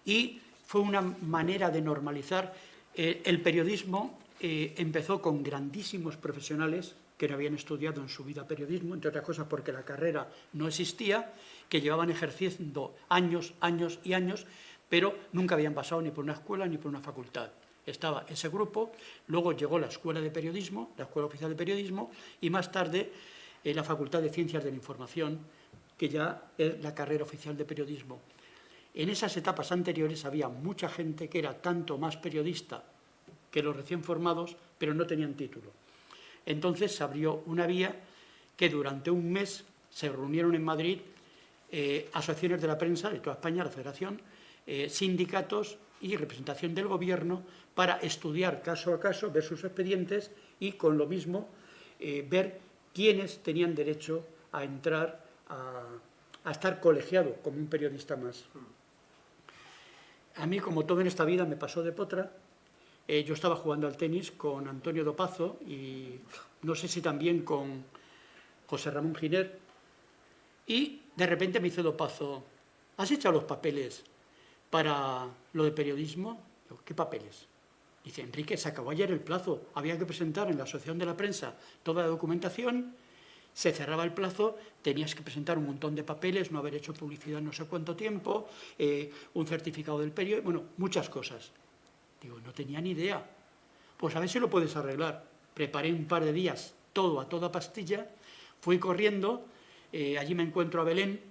y fue una manera de normalizar. El periodismo empezó con grandísimos profesionales que no habían estudiado en su vida periodismo, entre otras cosas porque la carrera no existía, que llevaban ejerciendo años, años y años, pero nunca habían pasado ni por una escuela ni por una facultad. Estaba ese grupo, luego llegó la Escuela de Periodismo, la Escuela Oficial de Periodismo, y más tarde la Facultad de Ciencias de la Información, que ya es la carrera oficial de periodismo. En esas etapas anteriores había mucha gente que era tanto más periodista que los recién formados, pero no tenían título. Entonces se abrió una vía que durante un mes se reunieron en Madrid asociaciones de la prensa de toda España, la Federación, sindicatos y representación del Gobierno para estudiar caso a caso, ver sus expedientes y con lo mismo ver quiénes tenían derecho a entrar a estar colegiado como un periodista más. A mí, como todo en esta vida, me pasó de potra. Yo estaba jugando al tenis con Antonio Dopazo y no sé si también con José Ramón Giner, y de repente me dice Dopazo: ¿has echado los papeles para lo de periodismo? Digo, ¿qué papeles? Dice, Enrique, se acabó ayer el plazo, había que presentar en la Asociación de la Prensa toda la documentación, se cerraba el plazo, tenías que presentar un montón de papeles, no haber hecho publicidad no sé cuánto tiempo, un certificado del periódico, bueno, muchas cosas. Digo, no tenía ni idea. Pues a ver si lo puedes arreglar. Preparé un par de días todo a toda pastilla, fui corriendo, allí me encuentro a Belén,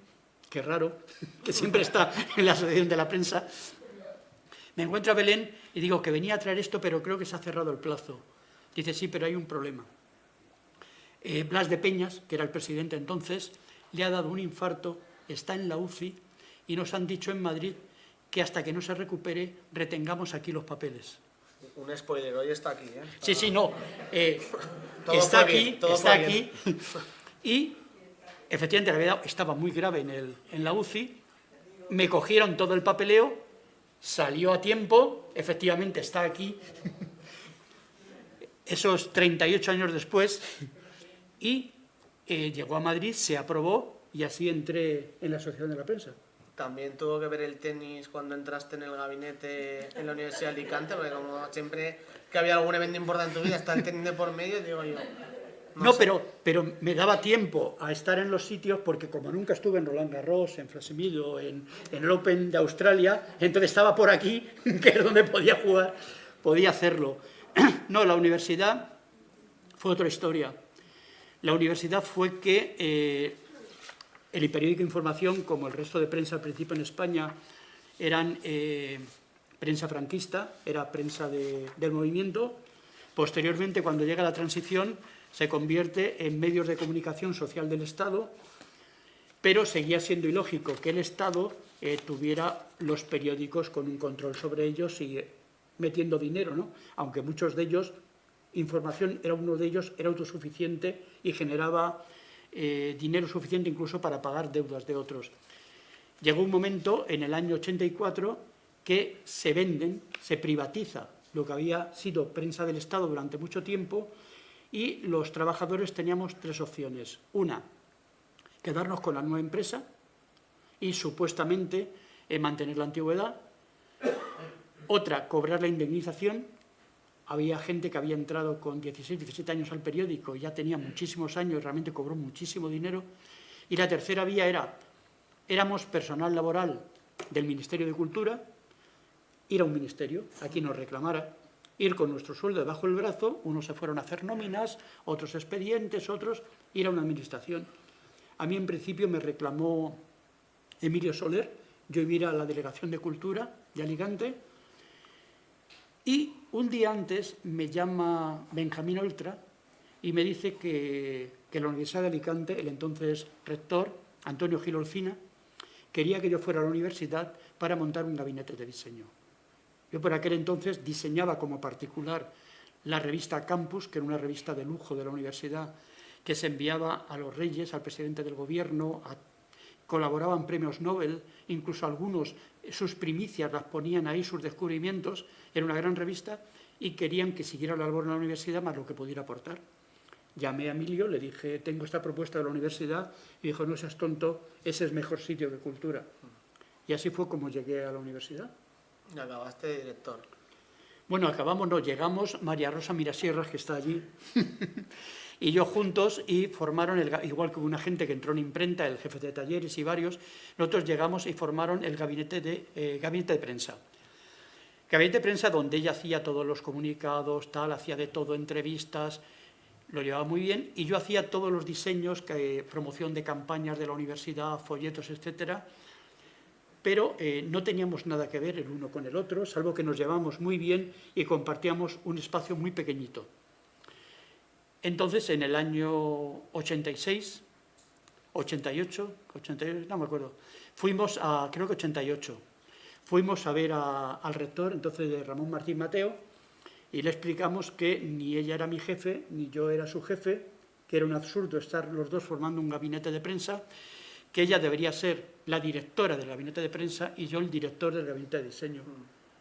que raro, que siempre está en la Asociación de la Prensa. Me encuentro a Belén y digo que venía a traer esto, pero creo que se ha cerrado el plazo. Dice, sí, pero hay un problema. Blas de Peñas, que era el presidente entonces, le ha dado un infarto, está en la UCI y nos han dicho en Madrid que hasta que no se recupere retengamos aquí los papeles. Un spoiler, hoy está aquí, ¿eh? Sí, sí, no. Está aquí. Y efectivamente la gravedad estaba muy grave en la UCI, me cogieron todo el papeleo, salió a tiempo, efectivamente está aquí, esos 38 años después, y llegó a Madrid, se aprobó y así entré en la Asociación de la Prensa. También tuvo que ver el tenis cuando entraste en el gabinete en la Universidad de Alicante, porque como siempre que había algún evento importante en tu vida está el tenis de por medio, digo yo. No, pero me daba tiempo a estar en los sitios porque como nunca estuve en Roland Garros, en Frasemillo, en el Open de Australia, entonces estaba por aquí, que es donde podía jugar, podía hacerlo. No, la universidad fue otra historia. La universidad fue que el periódico Información, como el resto de prensa al principio en España, eran prensa franquista, era prensa del movimiento. Posteriormente, cuando llega la transición, se convierte en medios de comunicación social del Estado, pero seguía siendo ilógico que el Estado tuviera los periódicos con un control sobre ellos y metiendo dinero, ¿no? Aunque muchos de ellos información era uno de ellos, era autosuficiente y generaba dinero suficiente incluso para pagar deudas de otros. Llegó un momento, en el año 84, que se venden, se privatiza lo que había sido prensa del Estado durante mucho tiempo y los trabajadores teníamos tres opciones. Una, quedarnos con la nueva empresa y supuestamente mantener la antigüedad. Otra, cobrar la indemnización. Había gente que había entrado con 16, 17 años al periódico y ya tenía muchísimos años y realmente cobró muchísimo dinero. Y la tercera vía era, éramos personal laboral del Ministerio de Cultura, ir a un ministerio, aquí nos reclamara, ir con nuestro sueldo debajo del brazo, unos se fueron a hacer nóminas, otros expedientes, otros ir a una administración. A mí en principio me reclamó Emilio Soler, yo iba a ir a la Delegación de Cultura de Alicante y un día antes me llama Benjamín Oltra y me dice que la Universidad de Alicante, el entonces rector, Antonio Gil Olcina, quería que yo fuera a la universidad para montar un gabinete de diseño. Yo por aquel entonces diseñaba como particular la revista Campus, que era una revista de lujo de la universidad, que se enviaba a los reyes, al presidente del gobierno, colaboraban premios Nobel, incluso algunos sus primicias las ponían ahí, sus descubrimientos, era una gran revista, y querían que siguiera la labor en la universidad más lo que pudiera aportar. Llamé a Emilio, le dije, tengo esta propuesta de la universidad, y dijo, no seas tonto, ese es mejor sitio que Cultura. Y así fue como llegué a la universidad. Y acabaste de director. Bueno, acabamos, no, llegamos, María Rosa Mirasierras, que está allí, y yo juntos, y formaron, igual que una gente que entró en imprenta, el jefe de talleres y varios, nosotros llegamos y formaron el gabinete de prensa. Gabinete de prensa donde ella hacía todos los comunicados, tal, hacía de todo, entrevistas, lo llevaba muy bien, y yo hacía todos los diseños, promoción de campañas de la universidad, folletos, etcétera, pero no teníamos nada que ver el uno con el otro, salvo que nos llevábamos muy bien y compartíamos un espacio muy pequeñito. Entonces, en el año 86, 88, no me acuerdo, fuimos a, creo que 88, fuimos a ver al rector, entonces de Ramón Martín Mateo, y le explicamos que ni ella era mi jefe, ni yo era su jefe, que era un absurdo estar los dos formando un gabinete de prensa, que ella debería ser la directora del gabinete de prensa y yo el director del gabinete de diseño.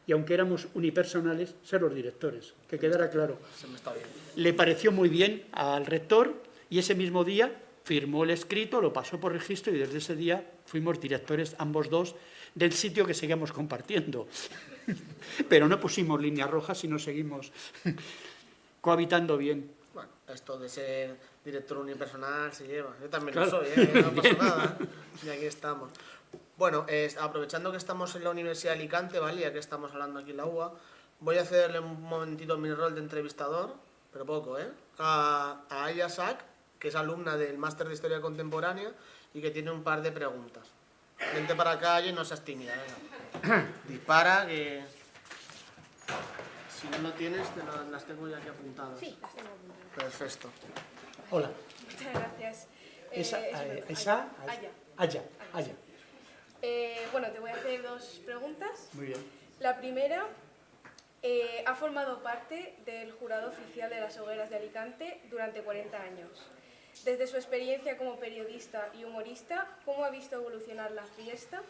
Y aunque éramos unipersonales, ser los directores, que quedara claro. Se me está bien. Le pareció muy bien al rector y ese mismo día firmó el escrito, lo pasó por registro y desde ese día fuimos directores ambos dos del sitio que seguíamos compartiendo. Pero no pusimos líneas rojas y nos seguimos cohabitando bien. Bueno, esto de ser director unipersonal se lleva. Yo también Claro. lo soy, no pasa nada. Y aquí estamos. Bueno, aprovechando que estamos en la Universidad de Alicante, ¿vale? Ya que estamos hablando aquí en la UA, voy a cederle un momentito mi rol de entrevistador, pero poco, ¿eh? A Aya Sack, que es alumna del Máster de Historia Contemporánea y que tiene un par de preguntas. Vente para acá y no seas tímida, venga. Dispara, que... Si no lo tienes, las tengo ya aquí apuntadas. Sí, las tengo apuntadas. Perfecto. Hola. Muchas gracias. Aya. Bueno, te voy a hacer dos preguntas. Muy bien. La primera, ha formado parte del jurado oficial de las hogueras de Alicante durante 40 años. Desde su experiencia como periodista y humorista, ¿cómo ha visto evolucionar la fiesta?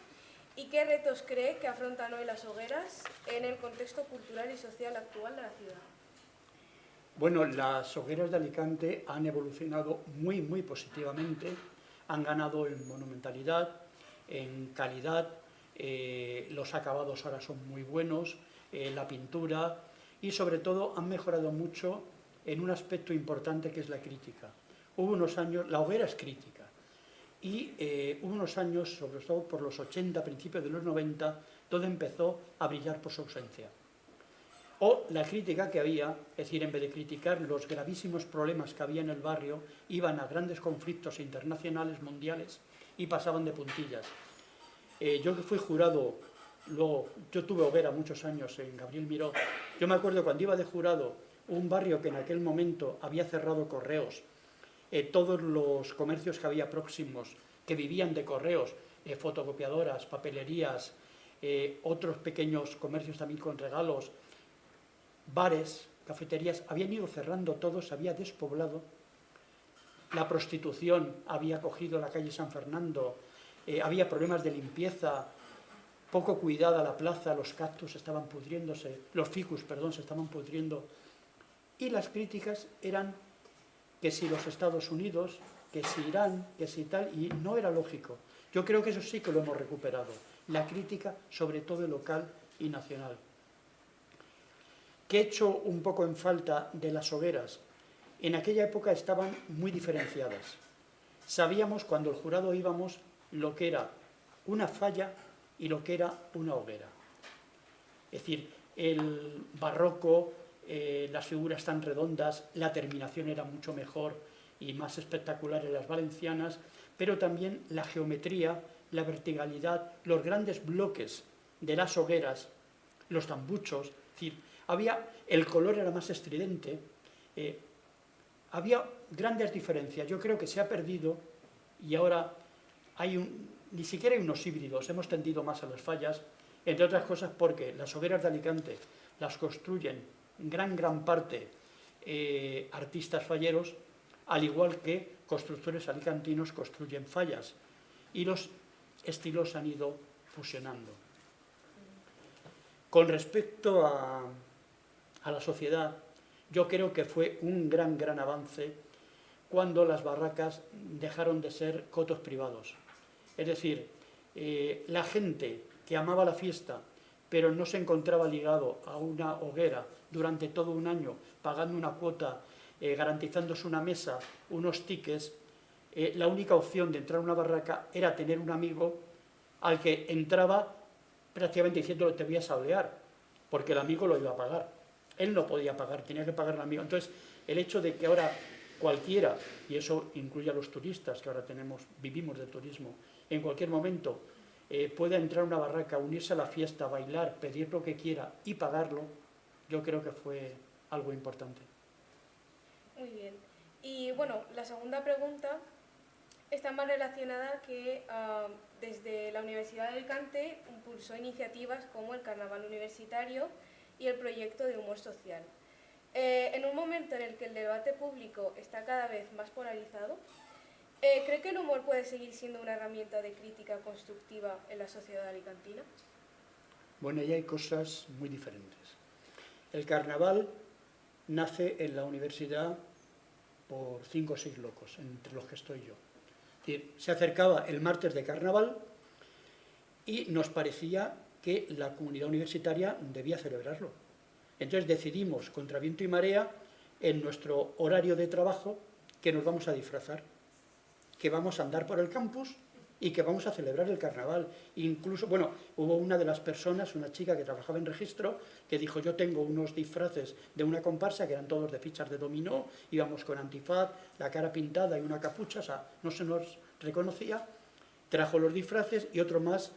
¿Y qué retos cree que afrontan hoy las hogueras en el contexto cultural y social actual de la ciudad? Bueno, las hogueras de Alicante han evolucionado muy, muy positivamente. Han ganado en monumentalidad, en calidad, los acabados ahora son muy buenos, la pintura y sobre todo han mejorado mucho en un aspecto importante que es la crítica. Hubo unos años, la hoguera es crítica, y hubo unos años, sobre todo por los 80, principios de los 90, donde empezó a brillar por su ausencia. O la crítica que había, es decir, en vez de criticar los gravísimos problemas que había en el barrio, iban a grandes conflictos internacionales, mundiales, y pasaban de puntillas. Yo que fui jurado, luego yo tuve hoguera muchos años en Gabriel Miró, yo me acuerdo cuando iba de jurado, un barrio que en aquel momento había cerrado correos, todos los comercios que había próximos, que vivían de correos, fotocopiadoras, papelerías, otros pequeños comercios también con regalos, bares, cafeterías, habían ido cerrando todo, se había despoblado, la prostitución había cogido la calle San Fernando, había problemas de limpieza, poco cuidada la plaza, los cactus estaban pudriéndose, los ficus, perdón, se estaban pudriendo, y las críticas eran que si los Estados Unidos, que si Irán, que si tal, y no era lógico. Yo creo que eso sí que lo hemos recuperado, la crítica sobre todo local y nacional. ¿Qué he hecho un poco en falta de las hogueras? En aquella época estaban muy diferenciadas. Sabíamos cuando el jurado íbamos lo que era una falla y lo que era una hoguera. Es decir, el barroco, las figuras tan redondas, la terminación era mucho mejor y más espectacular en las valencianas, pero también la geometría, la verticalidad, los grandes bloques de las hogueras, los tambuchos, es decir, el color era más estridente, había grandes diferencias. Yo creo que se ha perdido y ahora ni siquiera hay unos híbridos, hemos tendido más a las fallas, entre otras cosas porque las hogueras de Alicante las construyen en gran parte artistas falleros, al igual que constructores alicantinos construyen fallas, y los estilos han ido fusionando. Con respecto a la sociedad, yo creo que fue un gran avance cuando las barracas dejaron de ser cotos privados. Es decir, la gente que amaba la fiesta, pero no se encontraba ligado a una hoguera durante todo un año, pagando una cuota, garantizándose una mesa, unos tickets, la única opción de entrar a una barraca era tener un amigo al que entraba prácticamente diciéndole te voy a sablear, porque el amigo lo iba a pagar. Él no podía pagar, tenía que pagar el amigo. Entonces, el hecho de que ahora cualquiera, y eso incluye a los turistas, que ahora vivimos de turismo, en cualquier momento pueda entrar a una barraca, unirse a la fiesta, bailar, pedir lo que quiera y pagarlo, yo creo que fue algo importante. Muy bien. Y bueno, la segunda pregunta está más relacionada que desde la Universidad de Alicante impulsó iniciativas como el Carnaval Universitario y el proyecto de humor social. En un momento en el que el debate público está cada vez más polarizado, ¿cree que el humor puede seguir siendo una herramienta de crítica constructiva en la sociedad alicantina? Bueno, ahí hay cosas muy diferentes. El carnaval nace en la universidad por 5 o 6 locos, entre los que estoy yo. Es decir, se acercaba el martes de carnaval y nos parecía que la comunidad universitaria debía celebrarlo. Entonces decidimos, contra viento y marea, en nuestro horario de trabajo, que nos vamos a disfrazar, que vamos a andar por el campus y que vamos a celebrar el carnaval. Incluso, bueno, hubo una de las personas, una chica que trabajaba en registro, que dijo, yo tengo unos disfraces de una comparsa, que eran todos de fichas de dominó, íbamos con antifaz, la cara pintada y una capucha, o sea, no se nos reconocía, trajo los disfraces y otro más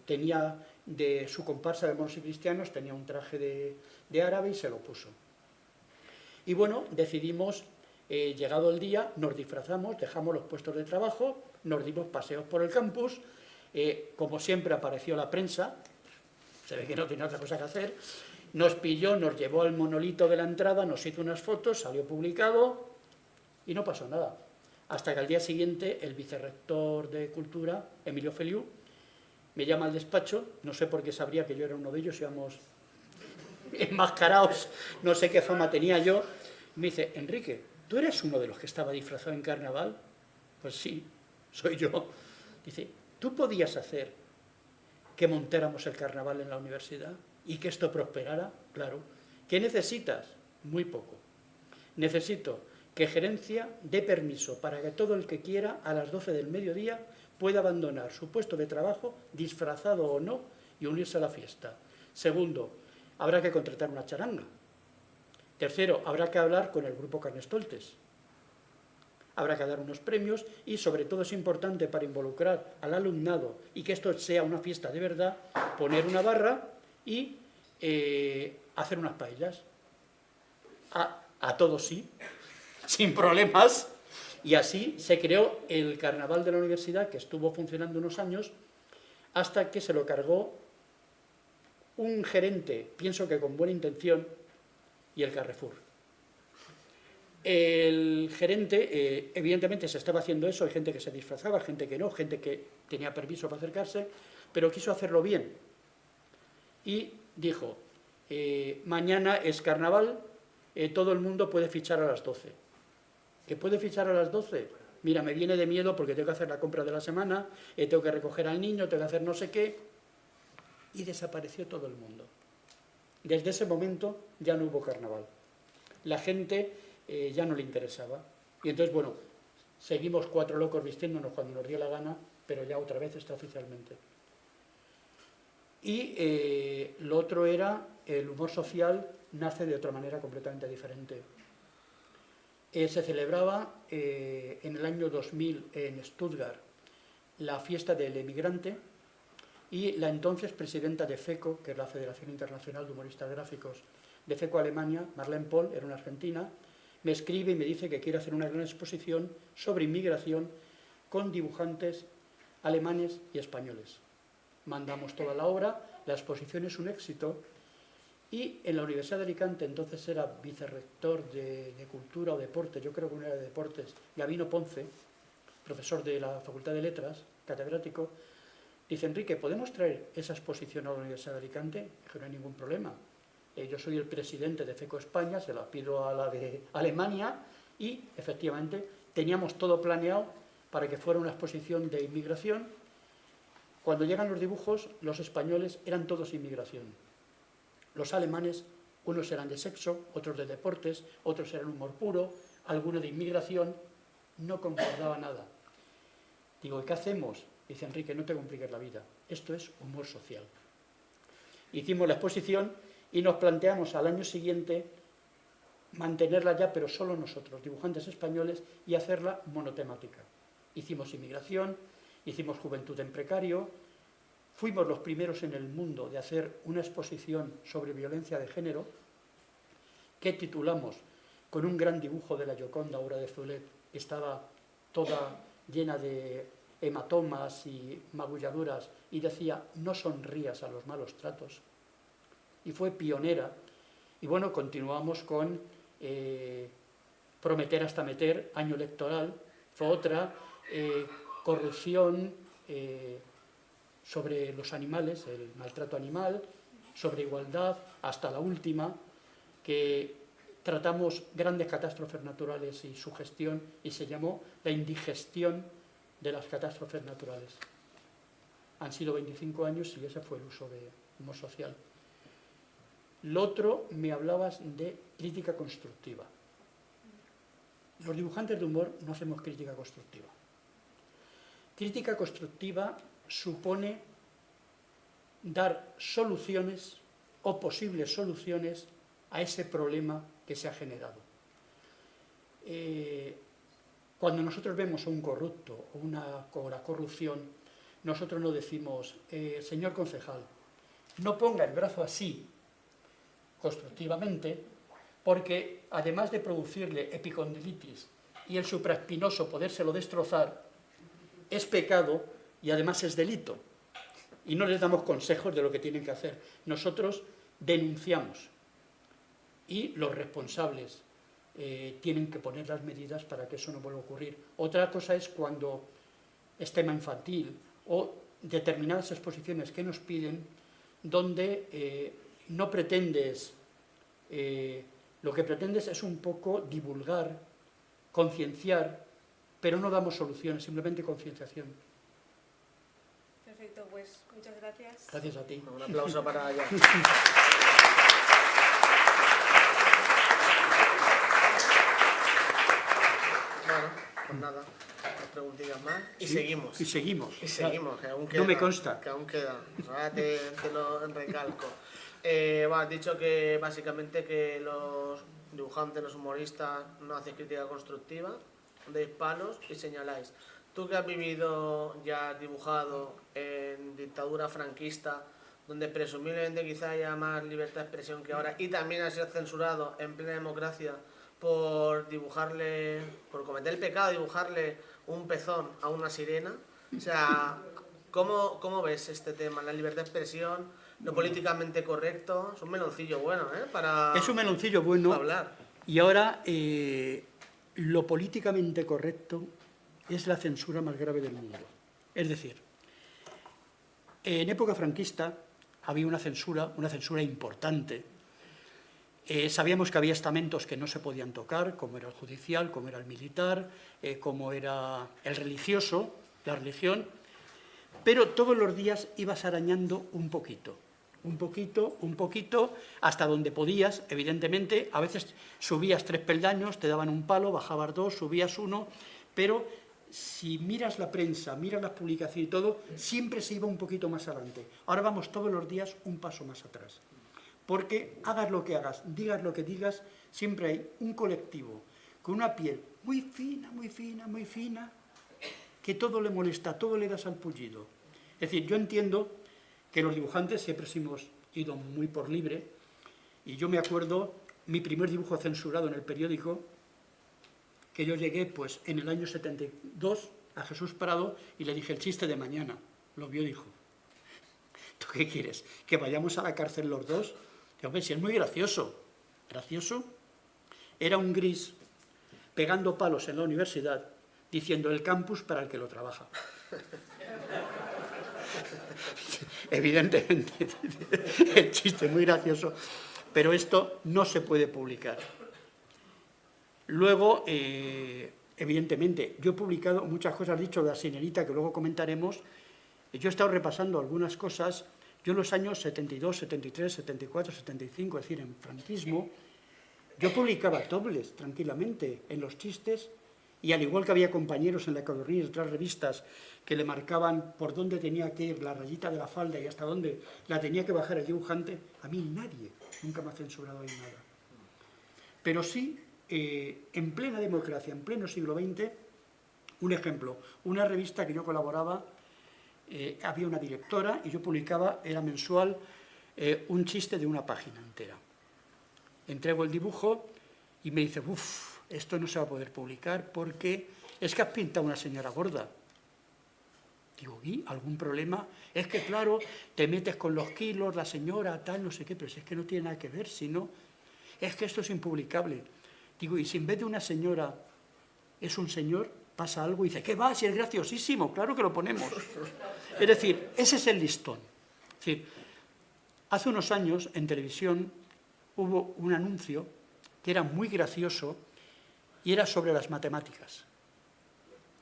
tenía de su comparsa de moros y cristianos, tenía un traje de árabe y se lo puso. Y bueno, decidimos, llegado el día, nos disfrazamos, dejamos los puestos de trabajo, nos dimos paseos por el campus, como siempre apareció la prensa, se ve que no tenía otra cosa que hacer, nos pilló, nos llevó al monolito de la entrada, nos hizo unas fotos, salió publicado y no pasó nada. Hasta que al día siguiente el vicerrector de Cultura, Emilio Feliu, me llama al despacho, no sé por qué sabría que yo era uno de ellos, íbamos enmascarados, no sé qué fama tenía yo, me dice, Enrique, ¿tú eres uno de los que estaba disfrazado en carnaval? Pues sí, soy yo. Dice, ¿tú podías hacer que montáramos el carnaval en la universidad y que esto prosperara? Claro. ¿Qué necesitas? Muy poco. Necesito que gerencia dé permiso para que todo el que quiera a las 12 del mediodía pueda abandonar su puesto de trabajo, disfrazado o no, y unirse a la fiesta. Segundo, habrá que contratar una charanga. Tercero, habrá que hablar con el grupo Carnestoltes. Habrá que dar unos premios y, sobre todo, es importante para involucrar al alumnado y que esto sea una fiesta de verdad, poner una barra y hacer unas paellas. A todos sí, sin problemas. Y así se creó el carnaval de la universidad, que estuvo funcionando unos años, hasta que se lo cargó un gerente, pienso que con buena intención, y el Carrefour. El gerente, evidentemente se estaba haciendo eso, hay gente que se disfrazaba, gente que no, gente que tenía permiso para acercarse, pero quiso hacerlo bien. Y dijo, mañana es carnaval, todo el mundo puede fichar a las 12. ¿Que puede fichar a las 12? Mira, me viene de miedo porque tengo que hacer la compra de la semana, tengo que recoger al niño, tengo que hacer no sé qué. Y desapareció todo el mundo. Desde ese momento ya no hubo carnaval. La gente ya no le interesaba. Y entonces, bueno, seguimos 4 locos vistiéndonos cuando nos dio la gana, pero ya otra vez está oficialmente. Y lo otro era, el humor social nace de otra manera completamente diferente. Se celebraba en el año 2000 en Stuttgart la fiesta del emigrante, y la entonces presidenta de FECO, que es la Federación Internacional de Humoristas Gráficos de FECO Alemania, Marlene Poll, era una argentina, me escribe y me dice que quiere hacer una gran exposición sobre inmigración con dibujantes alemanes y españoles. Mandamos toda la obra, la exposición es un éxito, y en la Universidad de Alicante, entonces era vicerrector de Cultura o Deportes, yo creo que no era de Deportes, Gabino Ponce, profesor de la Facultad de Letras, catedrático, dice, Enrique, ¿podemos traer esa exposición a la Universidad de Alicante? Dije, no hay ningún problema. Yo soy el presidente de FECO España, se la pido a la de Alemania, y efectivamente teníamos todo planeado para que fuera una exposición de inmigración. Cuando llegan los dibujos, los españoles eran todos inmigración. Los alemanes, unos eran de sexo, otros de deportes, otros eran humor puro, algunos de inmigración, no concordaba nada. Digo, ¿y qué hacemos? Dice, Enrique, no te compliques la vida, esto es humor social. Hicimos la exposición y nos planteamos al año siguiente mantenerla ya, pero solo nosotros, dibujantes españoles, y hacerla monotemática. Hicimos inmigración, hicimos juventud en precario, fuimos los primeros en el mundo de hacer una exposición sobre violencia de género que titulamos con un gran dibujo de la Gioconda, obra de Feuillet, que estaba toda llena de hematomas y magulladuras, y decía, no sonrías a los malos tratos. Y fue pionera. Y bueno, continuamos con Prometer hasta meter, año electoral, fue otra, corrupción sobre los animales, el maltrato animal, sobre igualdad, hasta la última, que tratamos grandes catástrofes naturales y su gestión, y se llamó la indigestión de las catástrofes naturales. Han sido 25 años y ese fue el uso de humor social. Lo otro, me hablabas de crítica constructiva. Los dibujantes de humor no hacemos crítica constructiva. Crítica constructiva supone dar soluciones o posibles soluciones a ese problema que se ha generado. Cuando nosotros vemos a un corrupto o la corrupción, nosotros no decimos, señor concejal, no ponga el brazo así constructivamente, porque además de producirle epicondilitis y el supraespinoso podérselo destrozar, es pecado y además es delito. Y no les damos consejos de lo que tienen que hacer. Nosotros denunciamos y los responsables tienen que poner las medidas para que eso no vuelva a ocurrir. Otra cosa es cuando es tema infantil o determinadas exposiciones que nos piden donde no pretendes, lo que pretendes es un poco divulgar, concienciar, pero no damos soluciones, simplemente concienciación. Perfecto, pues muchas gracias. Gracias a ti. Un aplauso para ella. Bueno, pues nada, dos preguntillas más y Sí, seguimos. Y seguimos. Y seguimos, que aún queda. No me consta. Que aún queda. Ahora te lo recalco. Has dicho que básicamente que los dibujantes, los humoristas, no hacen crítica constructiva, deis palos y señaláis. Tú que has vivido, ya has dibujado en dictadura franquista, donde presumiblemente quizá haya más libertad de expresión que ahora, y también has sido censurado en plena democracia por dibujarle, por cometer el pecado de dibujarle un pezón a una sirena. O sea, ¿cómo ves este tema? La libertad de expresión, lo políticamente correcto. Es un meloncillo bueno, ¿eh? Para, Es un meloncillo bueno. para hablar. Y ahora, lo políticamente correcto es la censura más grave del mundo. Es decir, en época franquista había una censura importante. Sabíamos que había estamentos que no se podían tocar, como era el judicial, como era el militar, como era el religioso, la religión, pero todos los días ibas arañando un poquito, hasta donde podías, evidentemente. A veces subías 3 peldaños, te daban un palo, bajabas 2, subías 1, pero si miras la prensa, miras las publicaciones y todo, siempre se iba un poquito más adelante. Ahora vamos todos los días un paso más atrás. Porque hagas lo que hagas, digas lo que digas, siempre hay un colectivo con una piel muy fina, que todo le molesta, todo le da salpullido. Es decir, yo entiendo que los dibujantes siempre hemos ido muy por libre, y yo me acuerdo mi primer dibujo censurado en el periódico, que yo llegué pues en el año 72 a Jesús Prado y le dije el chiste de mañana. Lo vio y dijo: ¿tú qué quieres? ¿Que vayamos a la cárcel los dos? Digo, hombre, si es muy gracioso. ¿Gracioso? Era un gris pegando palos en la universidad diciendo el campus para el que lo trabaja. Evidentemente, el chiste es muy gracioso, pero esto no se puede publicar. Luego, evidentemente, yo he publicado muchas cosas, dicho de la Sirenita, que luego comentaremos. Yo he estado repasando algunas cosas. Yo en los años 72, 73, 74, 75, es decir, en franquismo, yo publicaba dobles tranquilamente en los chistes, y al igual que había compañeros en la Economía y otras revistas que le marcaban por dónde tenía que ir la rayita de la falda y hasta dónde la tenía que bajar el dibujante, a mí nadie nunca me ha censurado ahí nada. Pero sí, en plena democracia, en pleno siglo XX, un ejemplo, una revista que yo colaboraba, había una directora y yo publicaba, era mensual, un chiste de una página entera. Entrego el dibujo y me dice: uff, esto no se va a poder publicar porque es que has pintado una señora gorda. Digo, ¿y algún problema? Es que, claro, te metes con los kilos, la señora, tal, no sé qué, pero si es que no tiene nada que ver, si no, es que esto es impublicable. Digo, y si en vez de una señora es un señor, pasa algo y dice, ¿qué va? Si es graciosísimo, claro que lo ponemos. Es decir, ese es el listón. Es decir, hace unos años en televisión hubo un anuncio que era muy gracioso y era sobre las matemáticas.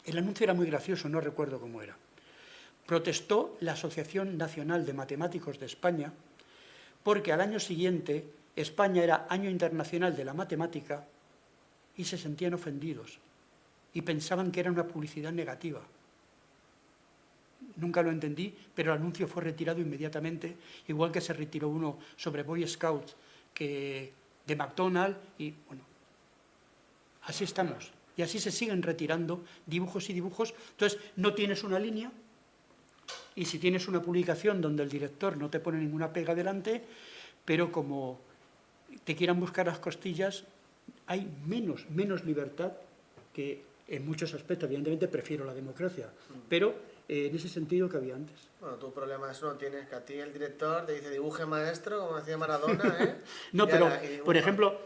El anuncio era muy gracioso, no recuerdo cómo era. Protestó la Asociación Nacional de Matemáticos de España porque al año siguiente España era Año Internacional de la Matemática y se sentían ofendidos y pensaban que era una publicidad negativa. Nunca lo entendí, pero el anuncio fue retirado inmediatamente, igual que se retiró uno sobre Boy Scouts de McDonald's, y bueno, así estamos. Y así se siguen retirando dibujos y dibujos. Entonces, no tienes una línea, y si tienes una publicación donde el director no te pone ninguna pega delante, pero como te quieran buscar las costillas, hay menos libertad, que en muchos aspectos, evidentemente, prefiero la democracia, pero en ese sentido que había antes. Bueno, tu problema eso no tienes, que a ti el director te dice dibuje maestro, como decía Maradona, ¿eh? No, pero, por ejemplo,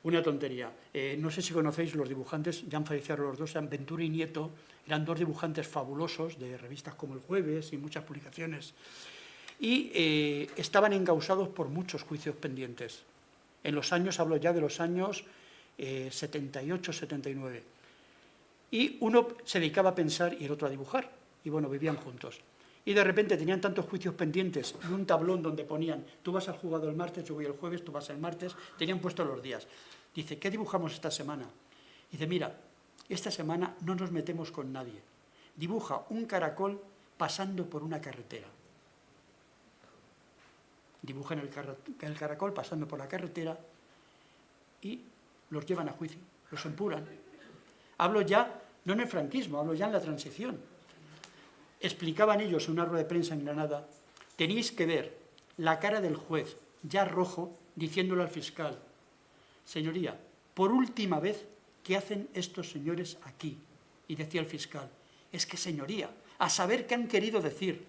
una tontería. No sé si conocéis los dibujantes, ya han fallecido los dos, Ventura y Nieto, eran dos dibujantes fabulosos de revistas como El Jueves y muchas publicaciones. Y estaban encausados por muchos juicios pendientes. En los años, hablo ya de los años 78, 79. Y uno se dedicaba a pensar y el otro a dibujar. Y bueno, vivían juntos. Y de repente tenían tantos juicios pendientes y un tablón donde ponían, tú vas al juzgado el martes, yo voy el jueves, tú vas el martes, tenían puestos los días. Dice, ¿qué dibujamos esta semana? Dice, mira, esta semana no nos metemos con nadie. Dibuja un caracol pasando por una carretera. Dibujan el caracol pasando por la carretera y los llevan a juicio, los empuran. Hablo ya, no en el franquismo, hablo ya en la transición. Explicaban ellos en una rueda de prensa en Granada, tenéis que ver la cara del juez, ya rojo, diciéndole al fiscal, señoría, por última vez, ¿qué hacen estos señores aquí? Y decía el fiscal, es que señoría, a saber qué han querido decir.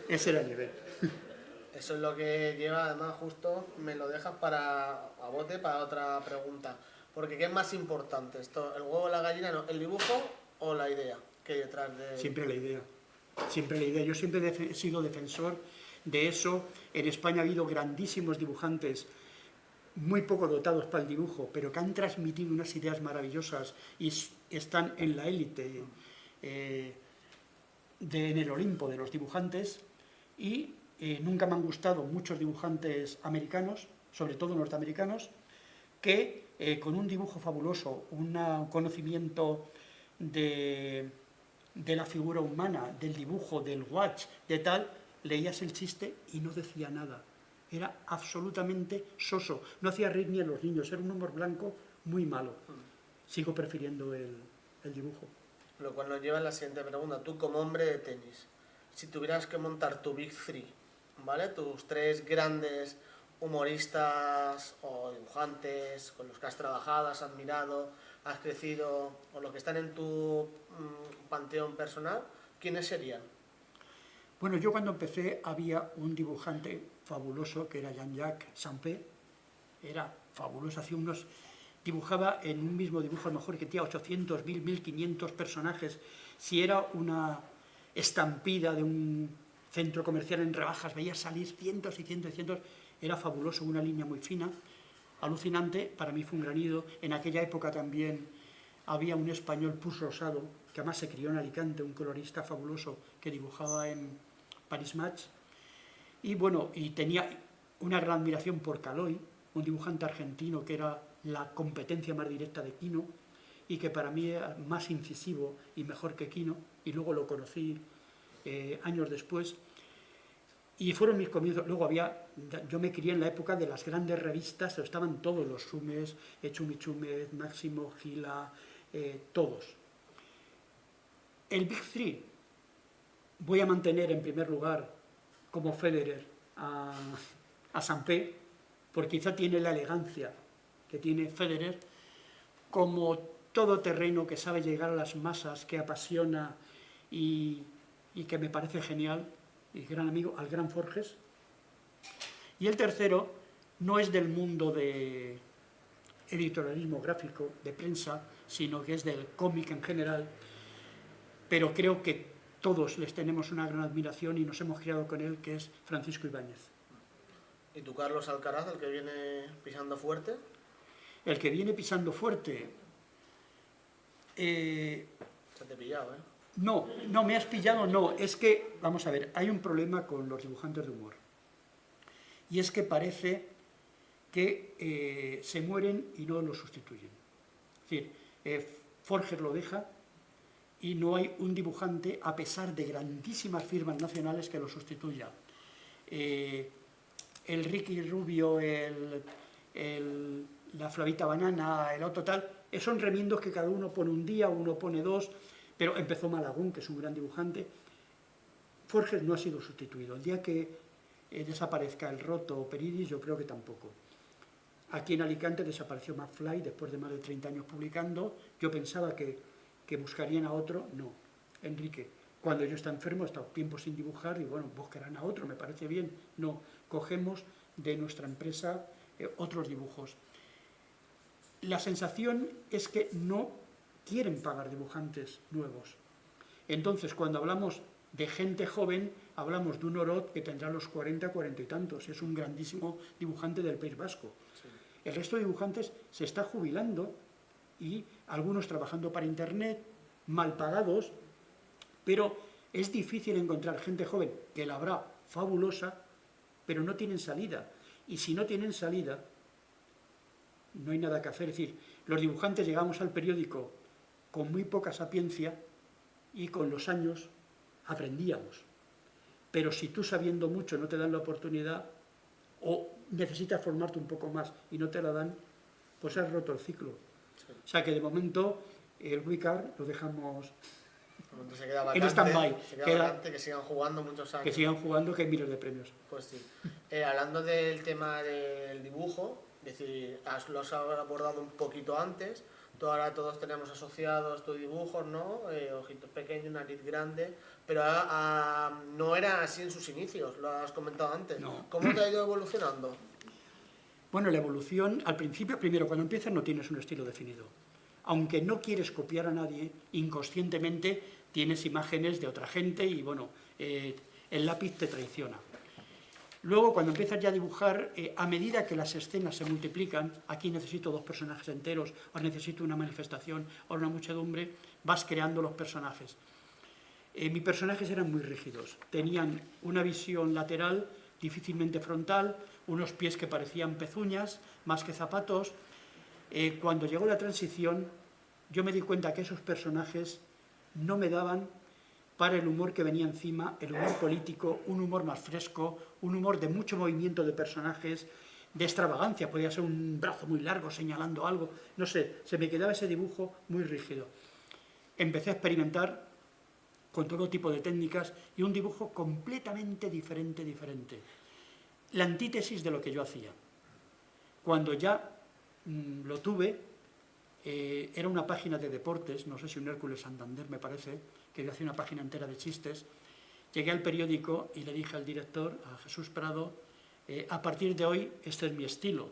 Ese era el nivel. Eso es lo que lleva, además, justo me lo dejas a bote para otra pregunta. Porque ¿qué es más importante? ¿El huevo o la gallina? No, ¿el dibujo o la idea que hay detrás de...? Siempre la idea. Siempre la idea. Yo siempre he sido defensor de eso. En España ha habido grandísimos dibujantes muy poco dotados para el dibujo, pero que han transmitido unas ideas maravillosas y están en la élite, en el Olimpo de los dibujantes. Y nunca me han gustado muchos dibujantes americanos, sobre todo norteamericanos, que con un dibujo fabuloso, un conocimiento de la figura humana, del dibujo, del watch, de tal, leías el chiste y no decía nada. Era absolutamente soso. No hacía reír ni a los niños, era un humor blanco muy malo. Sigo prefiriendo el dibujo. Lo cual nos lleva a la siguiente pregunta. Tú, como hombre de tenis, si tuvieras que montar tu Big Three, ¿vale? Tus 3 grandes humoristas o dibujantes con los que has trabajado, has admirado, has crecido, o los que están en tu panteón personal, ¿quiénes serían? Bueno, yo cuando empecé había un dibujante fabuloso que era Jean-Jacques Sampé. Era fabuloso, dibujaba en un mismo dibujo, a lo mejor que tenía 800, 1000, 1500 personajes. Si era una estampida de un centro comercial en rebajas, veías salir cientos y cientos y cientos. Era fabuloso, una línea muy fina, alucinante. Para mí fue un gran ídolo. En aquella época también había un español, Pus Rosado, que además se crió en Alicante, un colorista fabuloso que dibujaba en Paris Match. Y bueno, y tenía una gran admiración por Caloi, un dibujante argentino que era la competencia más directa de Quino y que para mí era más incisivo y mejor que Quino, y luego lo conocí años después. Y fueron mis comienzos. Luego yo me crié en la época de las grandes revistas, estaban todos los Sumes, Chumi Chúmez, Máximo, Gila, todos. El Big Three voy a mantener en primer lugar como Federer a Sampé, porque quizá tiene la elegancia que tiene Federer, como todoterreno que sabe llegar a las masas, que apasiona y que me parece genial, y gran amigo, al gran Forges. Y el tercero no es del mundo de editorialismo gráfico, de prensa, sino que es del cómic en general, pero creo que todos les tenemos una gran admiración y nos hemos criado con él, que es Francisco Ibáñez. ¿Y tú, Carlos Alcaraz, el que viene pisando fuerte? El que viene pisando fuerte... Se te he pillado, ¿eh? No, me has pillado, no. Es que, vamos a ver, hay un problema con los dibujantes de humor. Y es que parece que se mueren y no los sustituyen. Es decir, Forger lo deja y no hay un dibujante, a pesar de grandísimas firmas nacionales, que lo sustituya. El Ricky Rubio, la Flavita Banana, el otro tal, son remiendos que cada uno pone un día, uno pone 2, pero empezó Malagún, que es un gran dibujante. Forges no ha sido sustituido. El día que desaparezca el Roto o Peridis, yo creo que tampoco. Aquí en Alicante desapareció McFly después de más de 30 años publicando. Yo pensaba que buscarían a otro, no. Enrique, cuando yo estaba enfermo, he estado tiempo sin dibujar, y bueno, buscarán a otro, me parece bien. No, cogemos de nuestra empresa otros dibujos. La sensación es que no quieren pagar dibujantes nuevos. Entonces, cuando hablamos de gente joven, hablamos de un Orot que tendrá los 40, 40 y tantos. Es un grandísimo dibujante del País Vasco. Sí. El resto de dibujantes se está jubilando, y algunos trabajando para Internet, mal pagados, pero es difícil encontrar gente joven, que la habrá fabulosa, pero no tienen salida. Y si no tienen salida, no hay nada que hacer. Es decir, los dibujantes llegamos al periódico con muy poca sapiencia y con los años aprendíamos. Pero si tú, sabiendo mucho, no te dan la oportunidad, o necesitas formarte un poco más y no te la dan, pues has roto el ciclo. Sí. O sea que de momento el Wicard lo dejamos se queda vacante, en stand-by. Que sigan jugando muchos años. Que sigan jugando, que hay miles de premios. Pues sí. Hablando del tema del dibujo, es decir, lo has abordado un poquito antes, Tú ahora todos tenemos asociados tus dibujos, ¿no? Ojitos pequeños, nariz grande, pero no era así en sus inicios, lo has comentado antes. No. ¿Cómo te ha ido evolucionando? Bueno, la evolución, al principio, primero, cuando empiezas no tienes un estilo definido. Aunque no quieres copiar a nadie, inconscientemente tienes imágenes de otra gente y, bueno, el lápiz te traiciona. Luego, cuando empiezas ya a dibujar, a medida que las escenas se multiplican, aquí necesito 2 personajes enteros, o necesito una manifestación, o una muchedumbre, vas creando los personajes. Mis personajes eran muy rígidos, tenían una visión lateral, difícilmente frontal, unos pies que parecían pezuñas, más que zapatos. Cuando llegó la transición, yo me di cuenta que esos personajes no me daban para el humor que venía encima, el humor político, un humor más fresco, un humor de mucho movimiento de personajes, de extravagancia, podía ser un brazo muy largo señalando algo, no sé, se me quedaba ese dibujo muy rígido. Empecé a experimentar con todo tipo de técnicas y un dibujo completamente diferente. La antítesis de lo que yo hacía. Cuando ya lo tuve, era una página de deportes, no sé si un Hércules Santander me parece, que yo hacía una página entera de chistes. Llegué al periódico y le dije al director, a Jesús Prado, a partir de hoy este es mi estilo.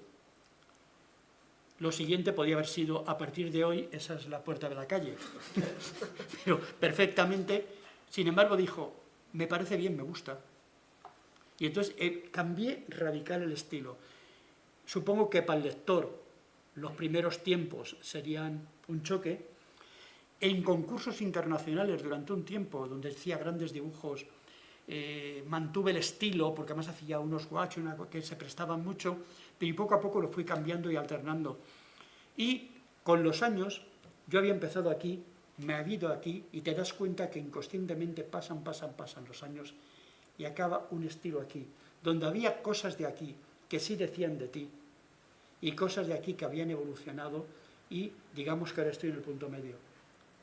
Lo siguiente podía haber sido, a partir de hoy esa es la puerta de la calle. Pero perfectamente, sin embargo dijo, me parece bien, me gusta. Y entonces cambié radical el estilo. Supongo que para el lector los primeros tiempos serían un choque. En concursos internacionales durante un tiempo, donde hacía grandes dibujos, mantuve el estilo, porque además hacía unos guachos que se prestaban mucho, pero poco a poco lo fui cambiando y alternando. Y con los años, yo había empezado aquí, me había ido aquí, y te das cuenta que inconscientemente pasan los años, y acaba un estilo aquí, donde había cosas de aquí que sí decían de ti, y cosas de aquí que habían evolucionado, y digamos que ahora estoy en el punto medio.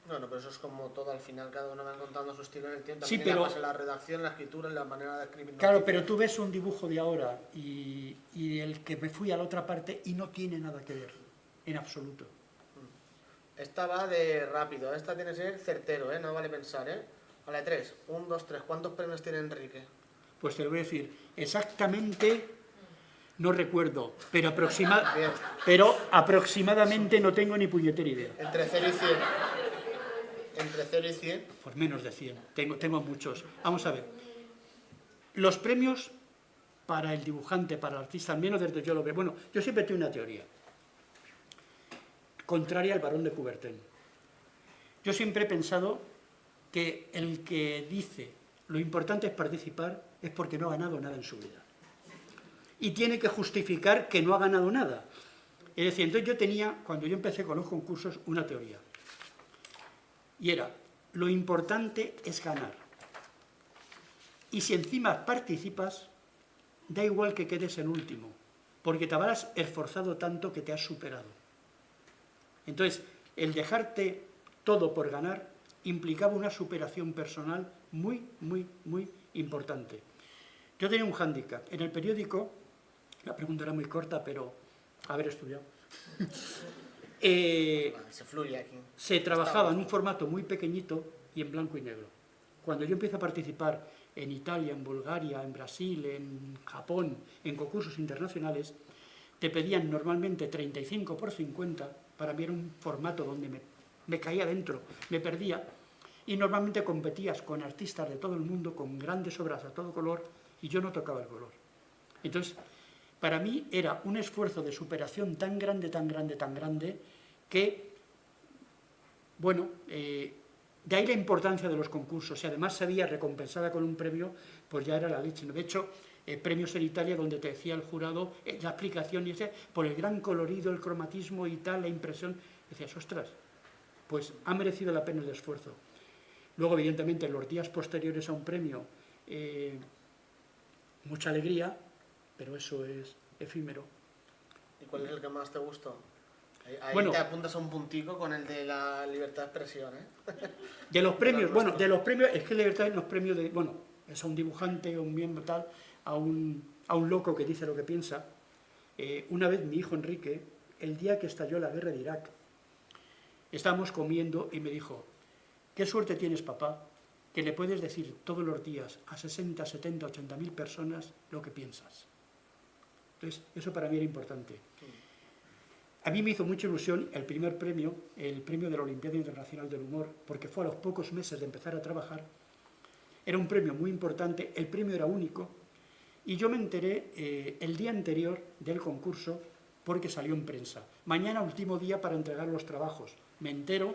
Bueno, pero eso es como todo, al final cada uno va encontrando su estilo en el tiempo. Sí, También pero... en la redacción, la escritura, en la manera de escribir. Claro, pero tú ves un dibujo de ahora y el que me fui a la otra parte y no tiene nada que ver, en absoluto. Esta va de rápido, esta tiene que ser certero, no vale pensar, Vale, 3, 1, 2, 3. ¿Cuántos premios tiene Enrique? Pues te lo voy a decir, exactamente no recuerdo, pero, aproximadamente no tengo ni puñetera idea. Entre 0 y 100. Entre 0 y 100. Pues menos de 100, tengo muchos. Vamos a ver, los premios para el dibujante, para el artista, al menos desde yo lo veo. Bueno, yo siempre tengo una teoría, contraria al Barón de Coubertin. Yo siempre he pensado que el que dice lo importante es participar es porque no ha ganado nada en su vida. Y tiene que justificar que no ha ganado nada. Es decir, entonces yo tenía, cuando yo empecé con los concursos, una teoría. Y era, lo importante es ganar. Y si encima participas, da igual que quedes en último, porque te habrás esforzado tanto que te has superado. Entonces, el dejarte todo por ganar implicaba una superación personal muy importante. Yo tenía un hándicap. En el periódico, la pregunta era muy corta, pero haber estudiado. Se fluye aquí. Se trabajaba en un formato muy pequeñito y en blanco y negro. Cuando yo empiezo a participar en Italia, en Bulgaria, en Brasil, en Japón, en concursos internacionales, te pedían normalmente 35 por 50, para mí era un formato donde me caía dentro, me perdía, y normalmente competías con artistas de todo el mundo, con grandes obras a todo color, y yo no tocaba el color. Entonces, para mí era un esfuerzo de superación tan grande, que, bueno, de ahí la importancia de los concursos. Y además se había recompensada con un premio, pues ya era la leche. De hecho, premios en Italia donde te decía el jurado la explicación y ese, por el gran colorido, el cromatismo y tal, la impresión, decías, ostras, pues ha merecido la pena el esfuerzo. Luego, evidentemente, en los días posteriores a un premio, mucha alegría, pero eso es efímero. ¿Y cuál es el que más te gustó? Ahí bueno, te apuntas a un puntico con el de la libertad de expresión, De los premios, bueno, de los premios, es que libertad en los premios de, bueno, es a un dibujante, a un miembro tal, a un loco que dice lo que piensa. Una vez mi hijo Enrique, el día que estalló la guerra de Irak, Estábamos comiendo y me dijo, qué suerte tienes, papá, que le puedes decir todos los días a 60, 70, 80.000 personas lo que piensas. Entonces, eso para mí era importante. A mí me hizo mucha ilusión el primer premio, el premio de la Olimpiada Internacional del Humor, porque fue a los pocos meses de empezar a trabajar. Era un premio muy importante, el premio era único, y yo me enteré el día anterior del concurso porque salió en prensa. Mañana, último día para entregar los trabajos. Me entero,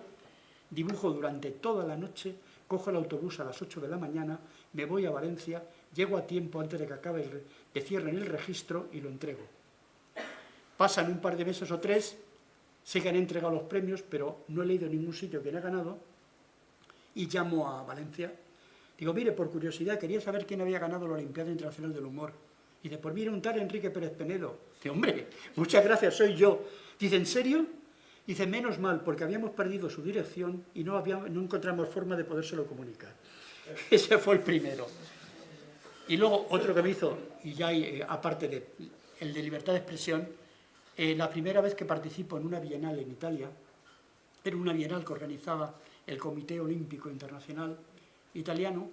dibujo durante toda la noche, cojo el autobús a las 8 de la mañana, me voy a Valencia, llego a tiempo antes de que acabe de cierren el registro y lo entrego. Pasan un par de meses o 3, sé que han entregado los premios, pero no he leído en ningún sitio quién ha ganado, y llamo a Valencia. Digo, mire, por curiosidad, quería saber quién había ganado la Olimpiada Internacional del Humor. Y dice, pues mire, un tal Enrique Pérez Penedo. Dice, hombre, muchas gracias, soy yo. Dice, ¿en serio? Dice, menos mal, porque habíamos perdido su dirección y no encontramos forma de podérselo comunicar. Ese fue el primero. Y luego otro que me hizo, y ya aparte de el de libertad de expresión, la primera vez que participo en una bienal en Italia, era una bienal que organizaba el Comité Olímpico Internacional italiano,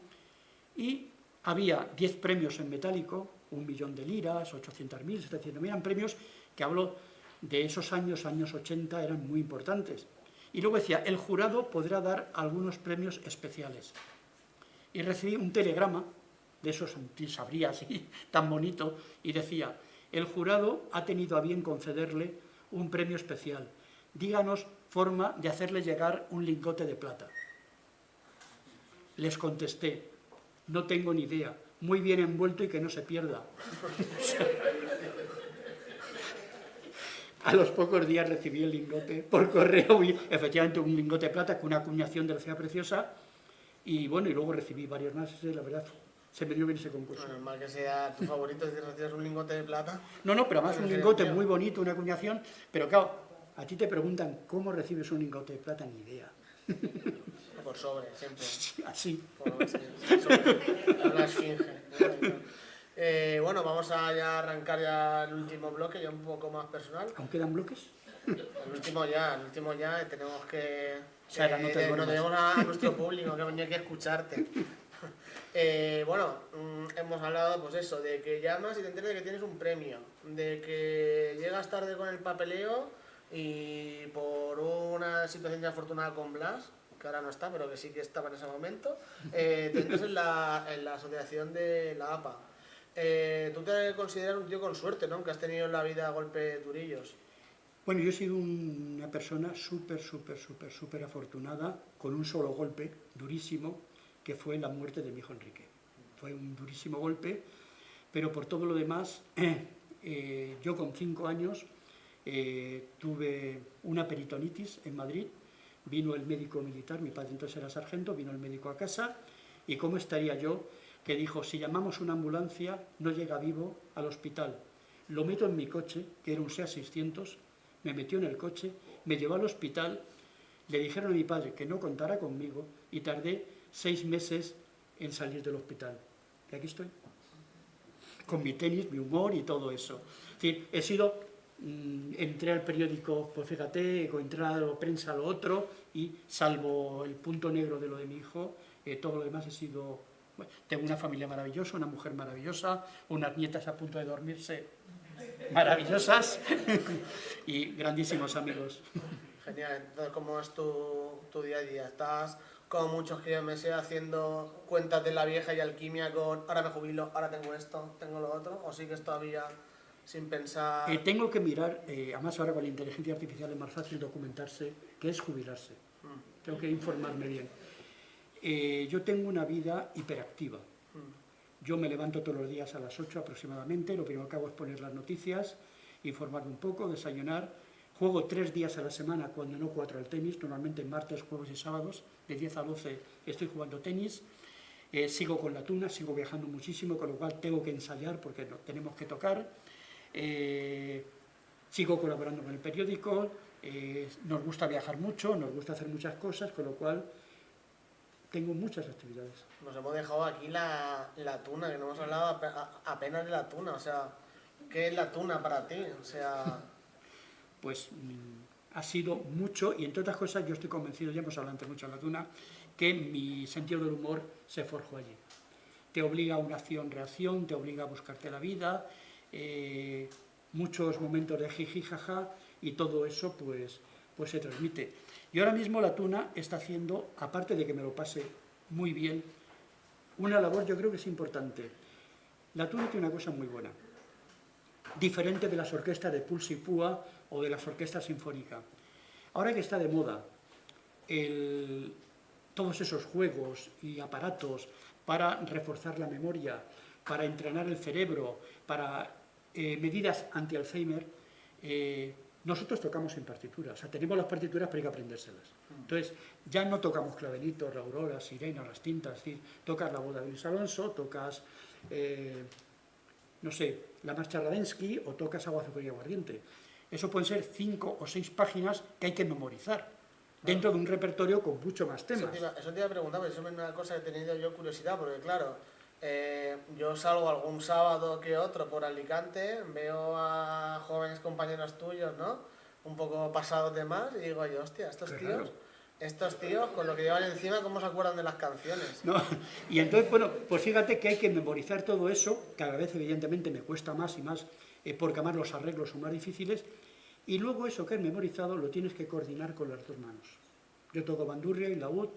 y había 10 premios en metálico, 1 millón de liras, 800.000, 700.000, eran premios que hablo de esos años 80, eran muy importantes. Y luego decía, el jurado podrá dar algunos premios especiales. Y recibí un telegrama, de esos, sabría así, tan bonito, y decía, el jurado ha tenido a bien concederle un premio especial. Díganos forma de hacerle llegar un lingote de plata. Les contesté, no tengo ni idea, muy bien envuelto y que no se pierda. A los pocos días recibí el lingote por correo, y efectivamente un lingote de plata con una acuñación de la ciudad preciosa, y bueno, y luego recibí varios más, la verdad, se me dio bien ese concurso. Bueno, normal que sea tu favorito si recibes un lingote de plata. No, pero además un lingote muy bonito, una acuñación, pero claro, a ti te preguntan cómo recibes un lingote de plata, ni idea. Por sobre, siempre. Así. La esfinge. Bueno, vamos a ya arrancar ya el último bloque, ya un poco más personal. ¿Aún quedan bloques? El último ya, tenemos que... Sara, no te nos debemos a nuestro público que ha venido aquí a escucharte. Bueno, hemos hablado pues eso, de que llamas y te enteras de que tienes un premio, de que llegas tarde con el papeleo y por una situación ya afortunada con Blas, que ahora no está, pero que sí que estaba en ese momento, te entras en la asociación de la APA. Tú te consideras un tío con suerte, ¿no? Que has tenido en la vida golpes durillos. Bueno, yo he sido una persona súper afortunada, con un solo golpe, durísimo, que fue la muerte de mi hijo Enrique. Fue un durísimo golpe, pero por todo lo demás, yo con 5 años tuve una peritonitis en Madrid, vino el médico militar, mi padre entonces era sargento, vino el médico a casa, y ¿cómo estaría yo? Que dijo, si llamamos una ambulancia, no llega vivo al hospital. Lo meto en mi coche, que era un SEAT 600, me metió en el coche, me llevó al hospital, le dijeron a mi padre que no contara conmigo, y tardé 6 meses en salir del hospital. Y aquí estoy, con mi tenis, mi humor y todo eso. Es decir, he sido, entré al periódico, pues fíjate, entré a la prensa, a lo otro, y salvo el punto negro de lo de mi hijo, todo lo demás he sido... Bueno, tengo una familia maravillosa, una mujer maravillosa, unas nietas a punto de dormirse maravillosas y grandísimos amigos. Genial. Entonces, ¿cómo es tu día a día? ¿Estás, como muchos que yo me sé, haciendo cuentas de la vieja y alquimia con ahora me jubilo, ahora tengo esto, tengo lo otro? ¿O sigues todavía sin pensar? Tengo que mirar, además ahora con la inteligencia artificial es más fácil documentarse, qué es jubilarse. Tengo que informarme bien. Yo tengo una vida hiperactiva. Yo me levanto todos los días a las 8 aproximadamente, lo primero que hago es poner las noticias, informarme un poco, desayunar. Juego 3 días a la semana, cuando no 4 al tenis, normalmente martes, jueves y sábados, de 10 a 12 estoy jugando tenis. Sigo con la tuna, sigo viajando muchísimo, con lo cual tengo que ensayar porque tenemos que tocar. Sigo colaborando con el periódico, nos gusta viajar mucho, nos gusta hacer muchas cosas, con lo cual tengo muchas actividades. Nos hemos dejado aquí la tuna, que no hemos hablado apenas de la tuna. O sea, ¿qué es la tuna para ti? O sea... Pues ha sido mucho, y entre otras cosas yo estoy convencido, ya hemos hablado antes mucho en la Tuna, que mi sentido del humor se forjó allí. Te obliga a una acción-reacción, te obliga a buscarte la vida, muchos momentos de jiji, jaja, y todo eso pues se transmite. Y ahora mismo la Tuna está haciendo, aparte de que me lo pase muy bien, una labor yo creo que es importante. La Tuna tiene una cosa muy buena, diferente de las orquestas de Pulse y Púa o de las orquestas sinfónicas. Ahora que está de moda todos esos juegos y aparatos para reforzar la memoria, para entrenar el cerebro, para medidas anti-Alzheimer, nosotros tocamos en partituras, o sea, tenemos las partituras pero hay que aprendérselas. Entonces, ya no tocamos clavelitos, la aurora, sirena, las tintas, es decir, tocas la boda de Luis Alonso, tocas, no sé, la marcha Radetzky o tocas Agua, Azúcar y Aguardiente. Eso pueden ser 5 o 6 páginas que hay que memorizar dentro de un repertorio con mucho más temas. Eso te iba a preguntar, porque eso es una cosa que he tenido yo curiosidad, porque claro, yo salgo algún sábado que otro por Alicante, veo a jóvenes compañeros tuyos, ¿no? Un poco pasados de más, y digo yo, hostia, estos tíos, con lo que llevan encima, ¿cómo se acuerdan de las canciones? No, y entonces, bueno, pues fíjate que hay que memorizar todo eso, cada vez evidentemente me cuesta más y más, porque además los arreglos son más difíciles, y luego eso que has memorizado lo tienes que coordinar con las dos manos. Yo toco bandurria y laúd,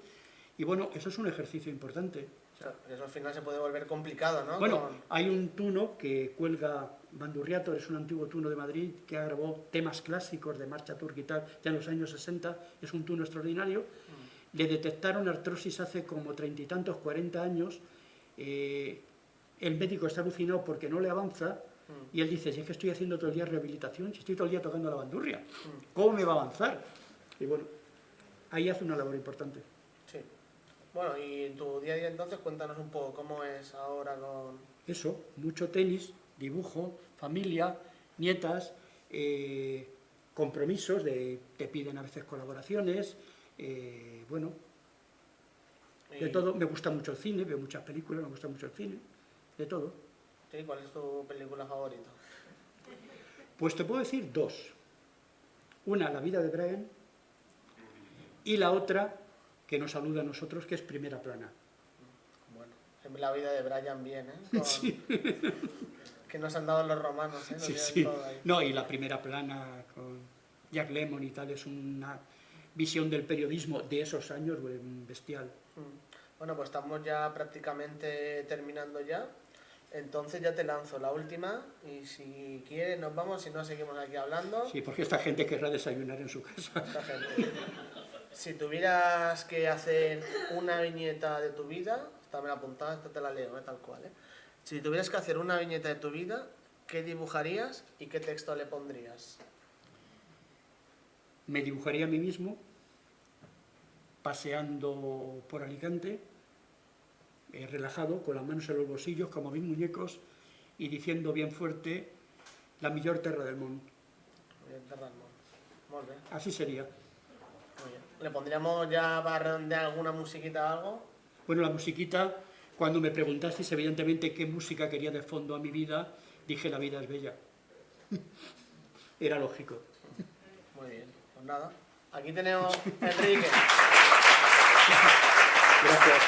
y bueno, eso es un ejercicio importante. O sea, eso al final se puede volver complicado, ¿no? Bueno, hay un tuno que cuelga Bandurriato, es un antiguo tuno de Madrid que grabó temas clásicos de marcha turca y tal, ya en los años 60, es un tuno extraordinario. Le detectaron artrosis hace como 30 y tantos, 40 años, el médico está alucinado porque no le avanza, y él dice, si es que estoy haciendo todo el día rehabilitación, si estoy todo el día tocando la bandurria, ¿cómo me va a avanzar? Y bueno, ahí hace una labor importante. Sí. Bueno, y en tu día a día entonces, cuéntanos un poco cómo es ahora con... Eso, mucho tenis, dibujo, familia, nietas, compromisos, te piden a veces colaboraciones, bueno, de todo. Me gusta mucho el cine, veo muchas películas, me gusta mucho el cine, de todo. Sí, ¿cuál es tu película favorita? Pues te puedo decir 2. Una, La vida de Brian, y la otra, que nos saluda a nosotros, que es Primera plana. Bueno, en La vida de Brian bien, ¿eh? Sí. Que nos han dado los romanos, ¿eh? Sí. No, y La Primera plana con Jack Lemmon y tal, es una visión del periodismo de esos años bestial. Bueno, pues estamos ya prácticamente terminando ya. Entonces ya te lanzo la última y si quieres nos vamos, si no seguimos aquí hablando. Sí, porque esta gente querrá desayunar en su casa. Esta gente. Si tuvieras que hacer una viñeta de tu vida, esta me la apuntada, esta te la leo, tal cual, ¿eh? Si tuvieras que hacer una viñeta de tu vida, ¿qué dibujarías y qué texto le pondrías? Me dibujaría a mí mismo paseando por Alicante, relajado, con las manos en los bolsillos, como mis muñecos, y diciendo bien fuerte, la millor terra del mundo. Muy bien. Así sería. Muy bien. ¿Le pondríamos ya para redondear alguna musiquita o algo? Bueno, la musiquita, cuando me preguntasteis evidentemente qué música quería de fondo a mi vida, dije La vida es bella. Era lógico. Muy bien, pues nada. Aquí tenemos a Enrique. Gracias.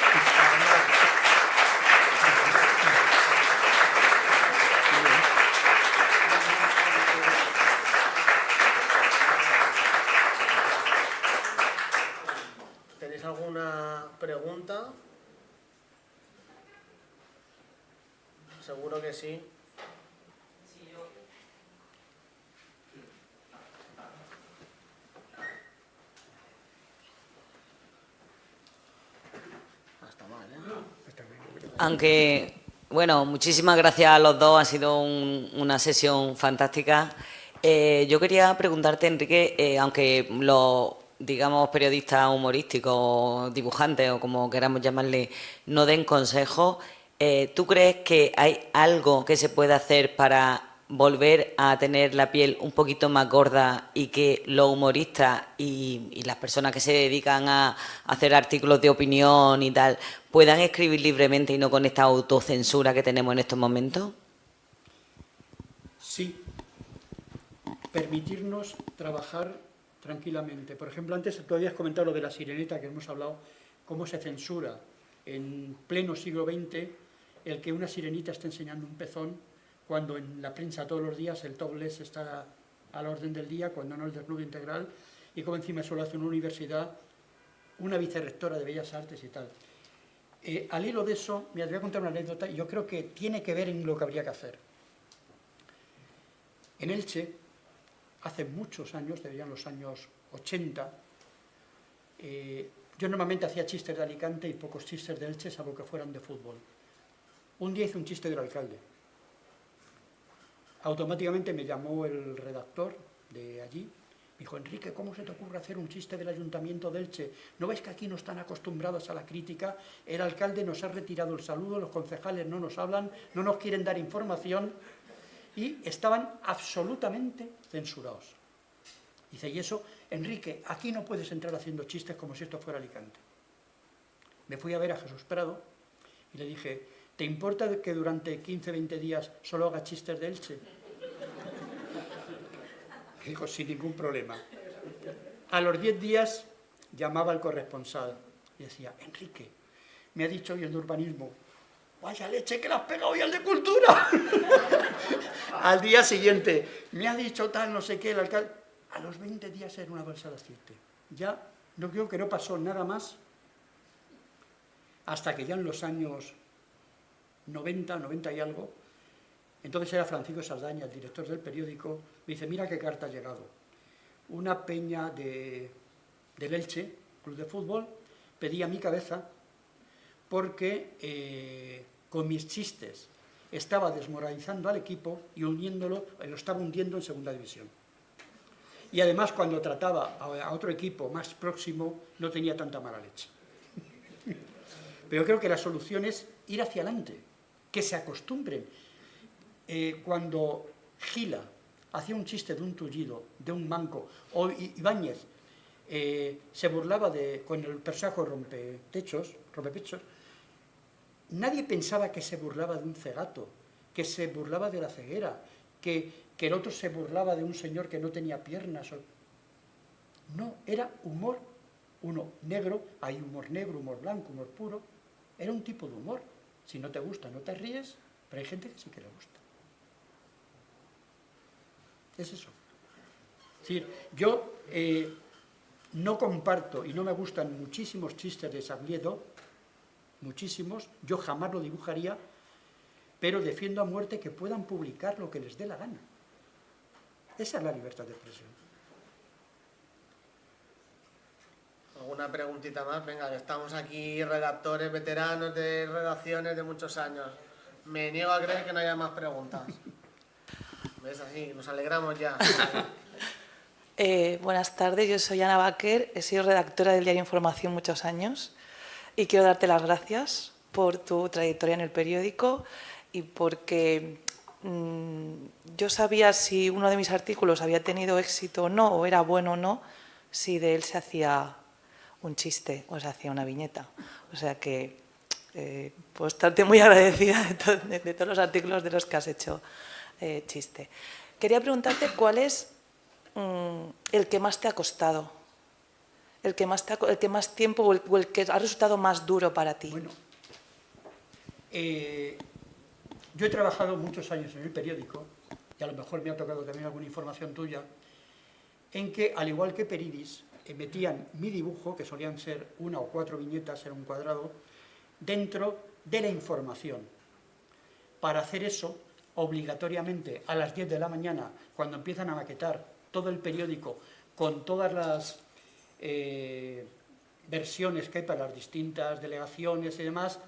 ¿Tenéis alguna pregunta? Seguro que sí. Aunque, bueno, muchísimas gracias a los dos, ha sido una sesión fantástica. Yo quería preguntarte, Enrique, aunque los, digamos, periodistas humorísticos, dibujantes o como queramos llamarle, no den consejos, ¿tú crees que hay algo que se puede hacer para volver a tener la piel un poquito más gorda y que los humoristas y las personas que se dedican a hacer artículos de opinión y tal puedan escribir libremente y no con esta autocensura que tenemos en estos momentos? Sí. Permitirnos trabajar tranquilamente. Por ejemplo, antes tú habías comentado lo de la sireneta, que hemos hablado, cómo se censura en pleno siglo XX el que una sirenita esté enseñando un pezón, cuando en la prensa todos los días el topless está a la orden del día, cuando no el desnudo integral, y como encima eso lo hace una universidad, una vicerrectora de Bellas Artes y tal. Al hilo de eso, me voy a contar una anécdota, y yo creo que tiene que ver en lo que habría que hacer. En Elche, hace muchos años, deberían los años 80, yo normalmente hacía chistes de Alicante y pocos chistes de Elche, salvo que fueran de fútbol. Un día hice un chiste del alcalde. Automáticamente me llamó el redactor de allí, me dijo: Enrique, ¿cómo se te ocurre hacer un chiste del Ayuntamiento de Elche? ¿No ves que aquí no están acostumbrados a la crítica? El alcalde nos ha retirado el saludo, los concejales no nos hablan, no nos quieren dar información, y estaban absolutamente censurados. Dice: y eso, Enrique, aquí no puedes entrar haciendo chistes como si esto fuera Alicante. Me fui a ver a Jesús Prado y le dije: ¿te importa que durante 15, 20 días solo haga chistes de Elche? Me dijo: sin ningún problema. A los 10 días llamaba al corresponsal y decía: Enrique, me ha dicho hoy el de urbanismo, vaya leche que le has pegado hoy al de cultura. Al día siguiente, me ha dicho tal, no sé qué, el alcalde. A los 20 días era una bolsa de aceite. Ya, no creo que no pasó nada más, hasta que ya en los años 90 y algo, entonces era Francisco Saldaña, el director del periódico, me dice: mira qué carta ha llegado. Una peña del Elche, club de fútbol, pedía mi cabeza porque con mis chistes estaba desmoralizando al equipo y lo estaba hundiendo en segunda división. Y además, cuando trataba a otro equipo más próximo, no tenía tanta mala leche. Pero creo que la solución es ir hacia adelante, que se acostumbren. Cuando Gila hacía un chiste de un tullido, de un manco, o Ibáñez se burlaba con el personaje rompepechos, nadie pensaba que se burlaba de un cegato, que se burlaba de la ceguera, que el otro se burlaba de un señor que no tenía piernas. No, era humor, uno negro, hay humor negro, humor blanco, humor puro, era un tipo de humor. Si no te gusta, no te ríes, pero hay gente que sí que le gusta. Es eso. Es decir, yo no comparto y no me gustan muchísimos chistes de Sabliedo, muchísimos, yo jamás lo dibujaría, pero defiendo a muerte que puedan publicar lo que les dé la gana. Esa es la libertad de expresión. ¿Alguna preguntita más? Venga, que estamos aquí redactores veteranos de redacciones de muchos años. Me niego a creer que no haya más preguntas. ¿Ves? Así, nos alegramos ya. Buenas tardes, yo soy Ana Baquer, he sido redactora del diario Información muchos años y quiero darte las gracias por tu trayectoria en el periódico y porque yo sabía si uno de mis artículos había tenido éxito o no, o era bueno o no, si de él se hacía un chiste o se hacía una viñeta. O sea que puedo estarte muy agradecida de todos los artículos de los que has hecho chiste. Quería preguntarte cuál es el que más te ha costado, el que más tiempo o el que ha resultado más duro para ti. Bueno, yo he trabajado muchos años en el periódico, y a lo mejor me ha tocado también alguna información tuya, en que, al igual que Peridis, metían mi dibujo, que solían ser 1 o 4 viñetas en un cuadrado, dentro de la información. Para hacer eso, obligatoriamente, a las 10 de la mañana, cuando empiezan a maquetar todo el periódico, con todas las versiones que hay para las distintas delegaciones y demás,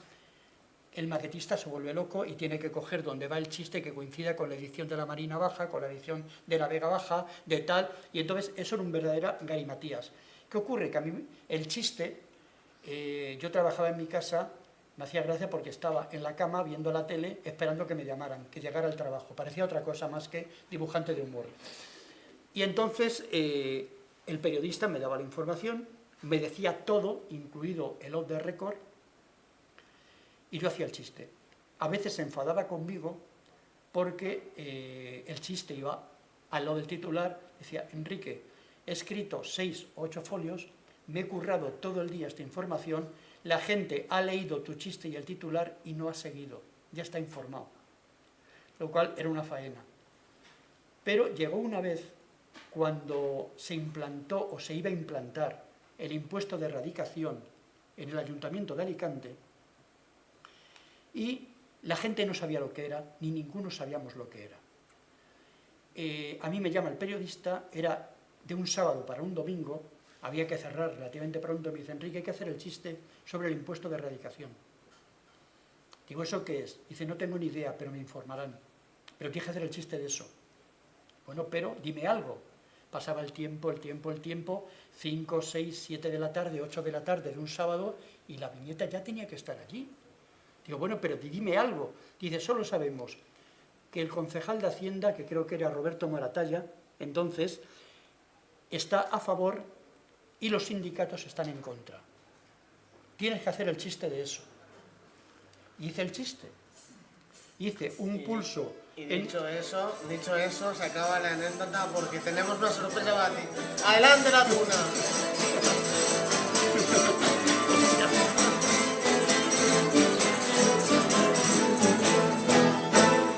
el maquetista se vuelve loco y tiene que coger donde va el chiste que coincida con la edición de la Marina Baja, con la edición de la Vega Baja, de tal, y entonces eso era un verdadero garimatías. ¿Qué ocurre? Que a mí el chiste, yo trabajaba en mi casa, me hacía gracia porque estaba en la cama viendo la tele esperando que me llamaran, que llegara el trabajo. Parecía otra cosa más que dibujante de humor. Y entonces el periodista me daba la información, me decía todo, incluido el off the record, y yo hacía el chiste. A veces se enfadaba conmigo porque el chiste iba al lado del titular, decía: Enrique, he escrito 6 o 8 folios, me he currado todo el día esta información, la gente ha leído tu chiste y el titular y no ha seguido, ya está informado, lo cual era una faena. Pero llegó una vez cuando se implantó o se iba a implantar el impuesto de radicación en el Ayuntamiento de Alicante y la gente no sabía lo que era, ni ninguno sabíamos lo que era. A mí me llama el periodista, era de un sábado para un domingo, había que cerrar relativamente pronto, me dice: Enrique, hay que hacer el chiste sobre el impuesto de radicación. Digo, ¿eso qué es? Dice, no tengo ni idea, pero me informarán. Pero tienes que hacer el chiste de eso. Bueno, pero dime algo. Pasaba el tiempo, 5, 6, 7 de la tarde, 8 de la tarde de un sábado, y la viñeta ya tenía que estar allí. Digo, bueno, pero dime algo. Dice, solo sabemos que el concejal de Hacienda, que creo que era Roberto Moratalla, entonces, está a favor y los sindicatos están en contra. Tienes que hacer el chiste de eso. Hice el chiste. Hice un pulso. Y dicho eso, se acaba la anécdota porque tenemos una sorpresa para ti. ¡Adelante, la tuna!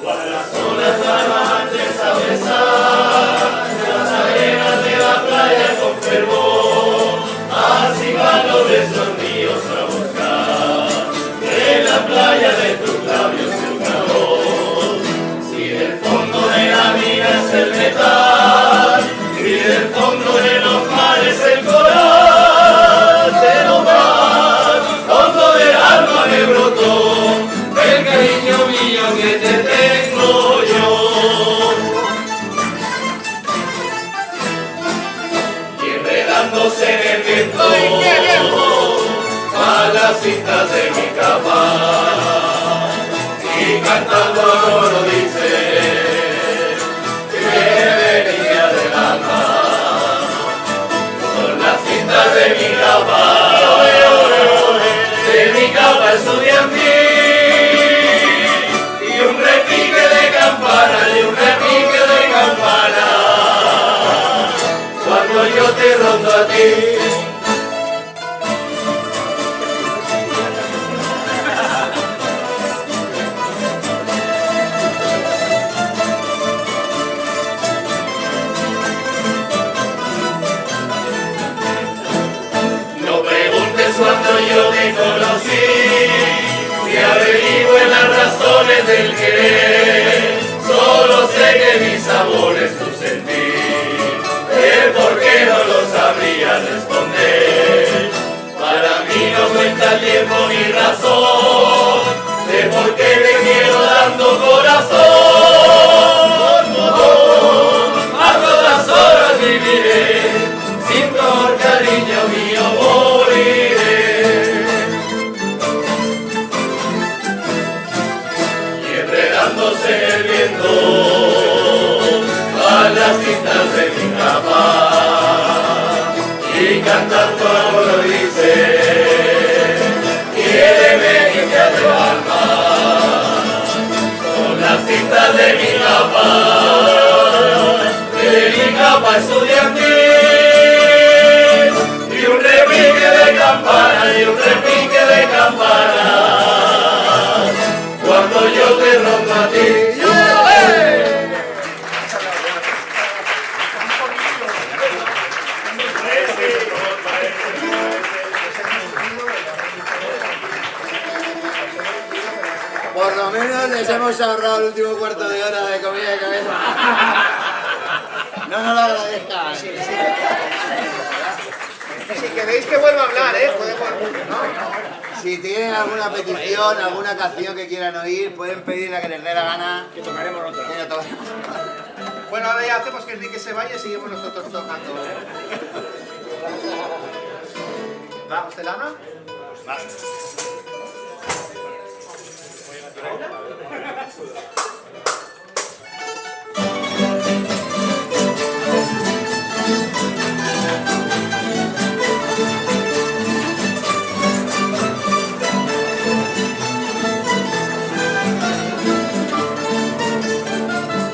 Las olas barbantes a besar de las arenas de la playa con fervor, así van los besos míos a buscar en la playa de tus labios el calor. Si del fondo de la vida es el metal y del fondo de los mares el coral, de lo más hondo del alma me brotó el cariño mío que te tengo yo. Y enredándose en el viento a las cintas de mi cama, y cantando a coro dice que venía del alma. Son las cintas de mi cama, de mi cama estudiantil, y un repique de campana, cuando yo te rondo a ti. No preguntes cuando yo te conocí, si averigüe las razones del querer, solo sé que mis amores tu sentir, el por qué no lo sabría responder. Para mí no cuenta el tiempo ni razón, de por qué te quiero dando corazón. A todas horas viviré, sin tu amor, cariño mío, moriré. Y enredándose en el viento a las cintas de mi cama, y cantando a coro dice, quiéreme que te hace alma. Son las cintas de mi capa estudiantil, y un repique de campana, cuando yo te rondo a ti. Por lo menos les hemos ahorrado el último cuarto de hora de comida de cabeza. No nos lo agradezcan. Si queréis que vuelva a hablar, podemos... Si tienen alguna petición, alguna canción que quieran oír, pueden pedir la que les dé la gana. Que tocaremos otra. Bueno, ahora ya hacemos que Enrique se vaya y seguimos nosotros tocando. ¿Vamos, Celana?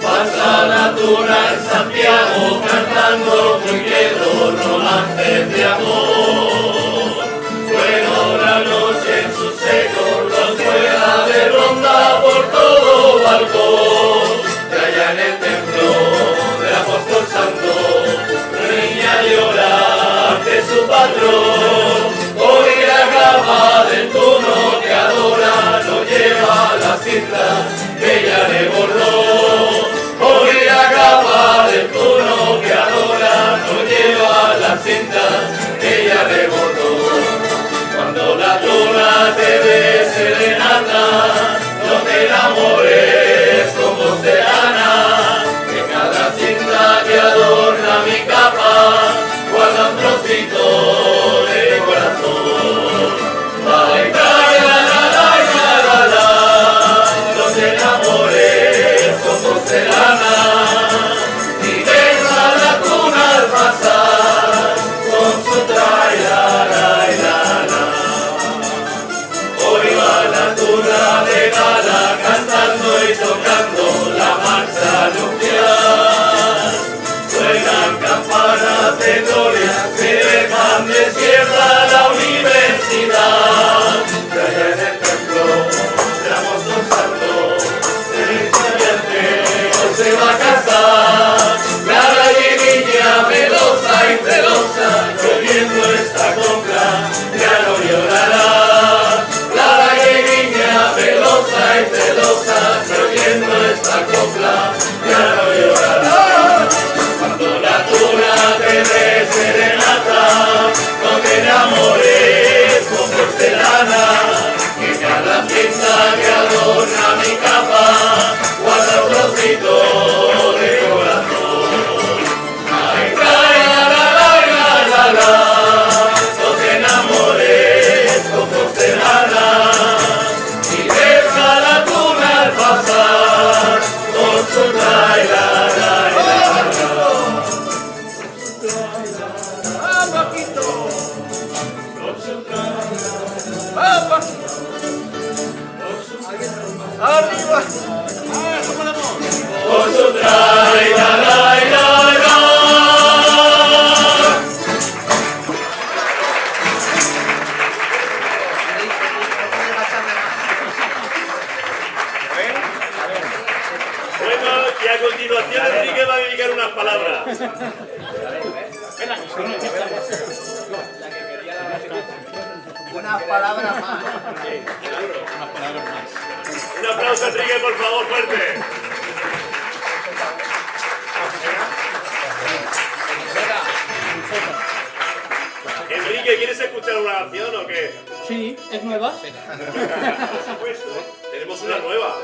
Pasa la tuna en Santiago cantando muy quedo romances de amor. Suena la noche en su seco, los rueda de ronda por todo balcón. Y allá en el templo del apóstol santo, la niña llora ante su patrón. Hoy la cama del tuno que adora no lleva la cinta que ella le bordó. Hoy la capa del tuno que adora no lleva la cinta que ella le bordó. Cuando la tuna te dé serenata, no te enamores con porcelana, que cada cinta que adorna mi capa guarda un trocito de corazón. Ay, no te enamores con porcelana, ni besa la tuna al pasar con su trailarailara. Hoy va la tuna de gala cantando y tocando la marcha nupcial. Suenan campanas de gloria que dejan desierta la universidad. Y allá en el templo del apóstol santo, el estudiante no se va a casar. La galleguilla melosa y celosa, que oyendo esta copla ya no llorará. La galleguilla melosa y celosa, que oyendo esta copla ya no llorará. Cuando la tuna te dé serenata, no te enamores con porcelana, que cada cinta que adorna mi capa guarda un trocito de corazón. Ay, no te enamores con porcelana, y besa la tuna al pasar con su trailarailara. ¡Arriba! Con su trailarailara. Bueno, y a continuación Enrique va a dedicar unas palabras. Unas palabras más. Un aplauso a Enrique, por favor, fuerte. Enrique, ¿quieres escuchar una canción o qué? Sí, es nueva. Por supuesto. Tenemos una nueva.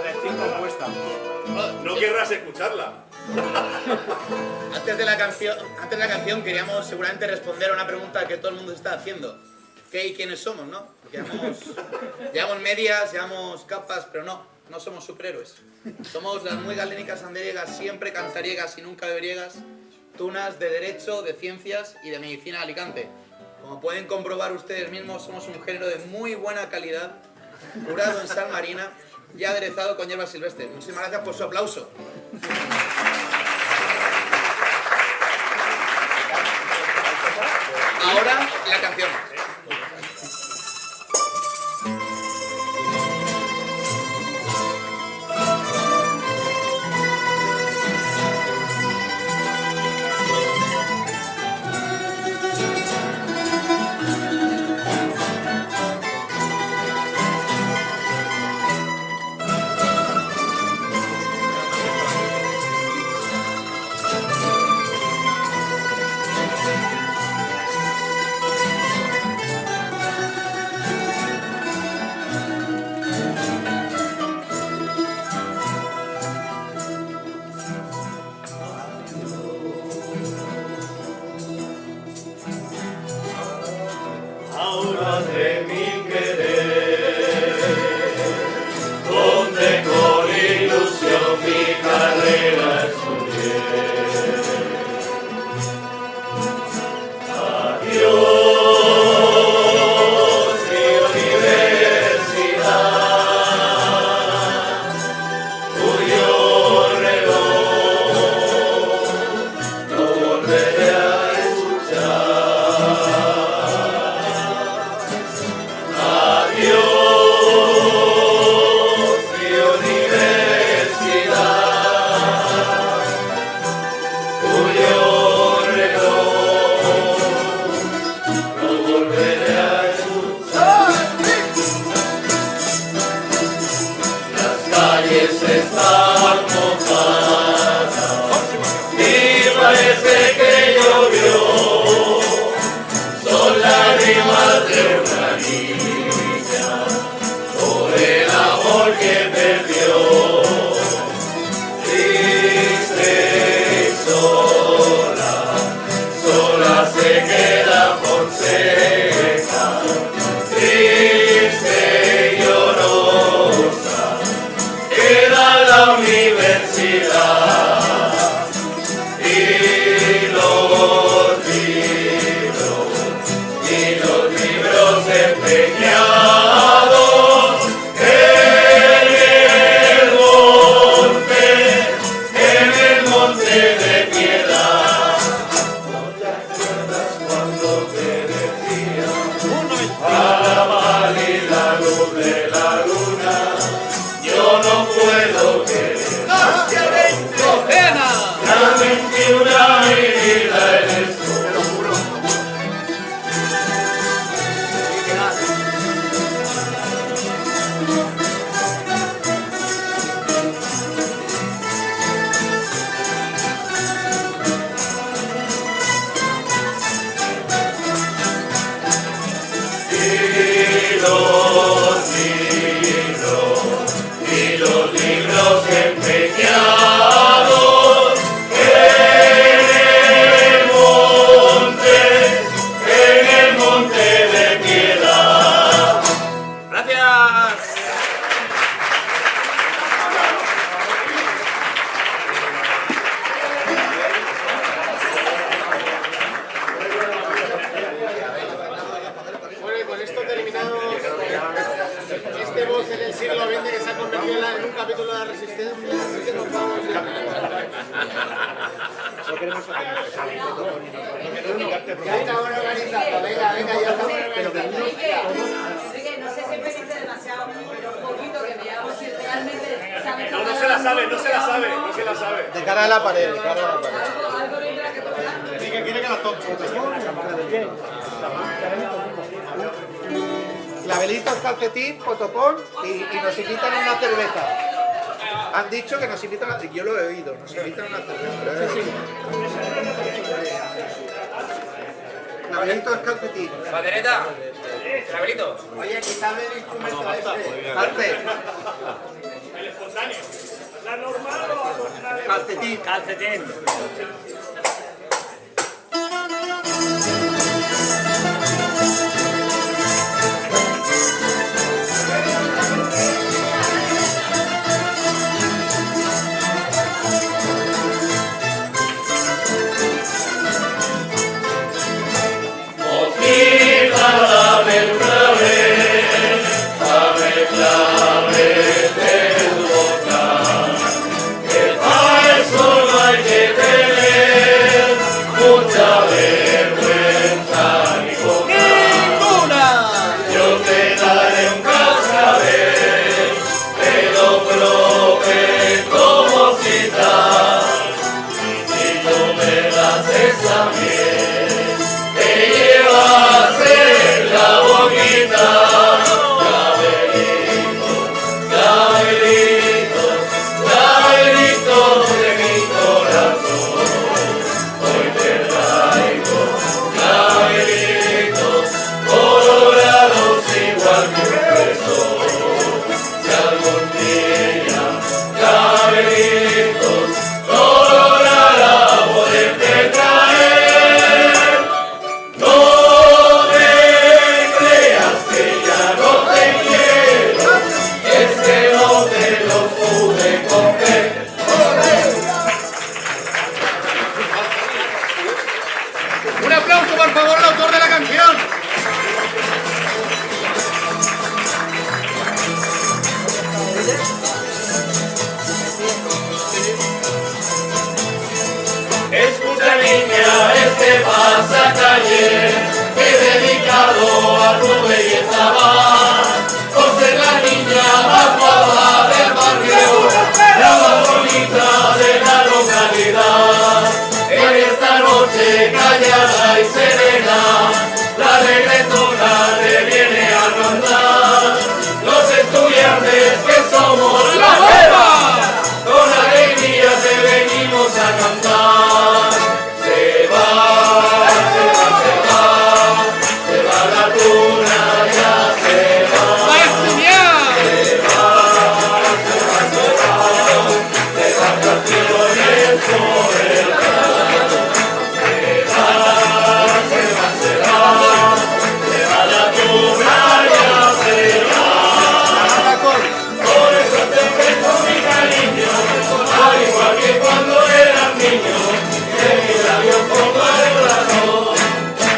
No querrás escucharla. Antes de la canción queríamos seguramente responder a una pregunta que todo el mundo se está haciendo. ¿Qué y quiénes somos, no? Porque llevamos medias, llevamos capas, pero no somos superhéroes. Somos las muy galénicas anderiegas, siempre cantariegas y nunca beberiegas, tunas de Derecho, de Ciencias y de Medicina de Alicante. Como pueden comprobar ustedes mismos, somos un género de muy buena calidad, curado en sal marina y aderezado con hierbas silvestres. Muchísimas gracias por su aplauso. Ahora la canción. queremos hacer. Ya estamos organizando, venga, ya estamos organizando. Enrique, no sé si me dice demasiado, pero un poquito que veamos si realmente sabe tocar. No se la sabe, no se la sabe, no se la sabe. De cara a la pared, de cara a la pared. Algo tendrá que tocar. Enrique quiere que la toque. Clavelitos, calcetín, potopón y nos invitan a una cerveza. Han dicho que nos invitan a... Yo lo he oído, nos invitan a una cerveza. Clavelitos, calcetín. Patereta, Clavelito. Oye, quítame el instrumento ese. Arte. El espontáneo. ¿La normal o la contraria? Calcetín. Calcetín. Un aplauso, por favor, al autor de la canción. Escucha niña, este pasacalle, que dedicado a tu belleza va. Por ser la niña más guapa del barrio, la más bonita de la localidad. En esta noche callada y serena, la reggaetona te viene a cantar. Los estudiantes que somos la nueva, con alegría te venimos a cantar. Se va, se va, se va, se va la tuna, ya se va. ¡Va a estudiar! Se va, se va, se va, de vacaciones por el campo. Se va, se va, se va, se va la tuna, ya se va. Por eso te presto mi cariño, al igual que cuando eras niño, en mis labios pongo el corazón.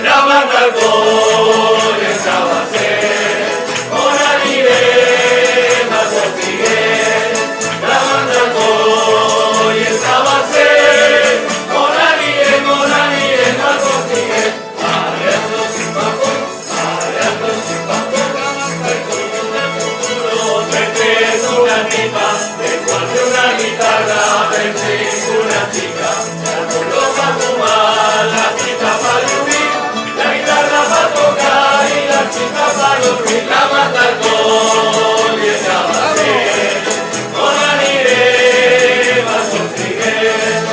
La banda alcohol estaba a ser, con aridez más portugués. La banda alcohol estaba a ser, con aridez más portugués. Areando sin papo, areando sin papo, el futuro tendréis una tipa, de cuarto una guitarra, tendréis una chica. El mundo va a fumar, la chica para vivir, la guitarra para tocar y la chica para dormir. La banda alcohol llegaba a ser, con aire más portugués.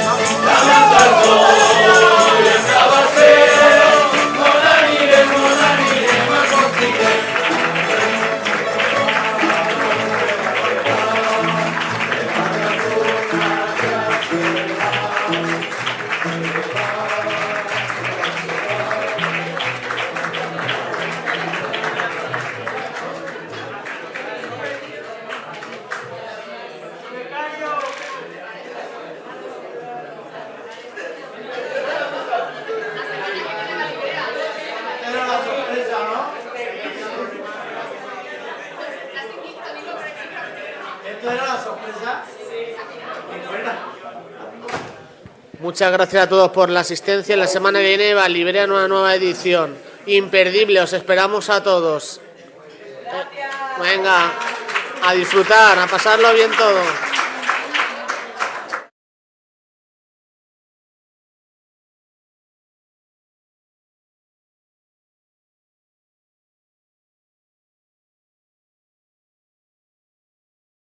La banda alcohol llegaba a ser, con aire más portugués. Muchas gracias a todos por la asistencia. La semana que viene va Librea una nueva edición. Imperdible, os esperamos a todos. Venga, a disfrutar, a pasarlo bien todo.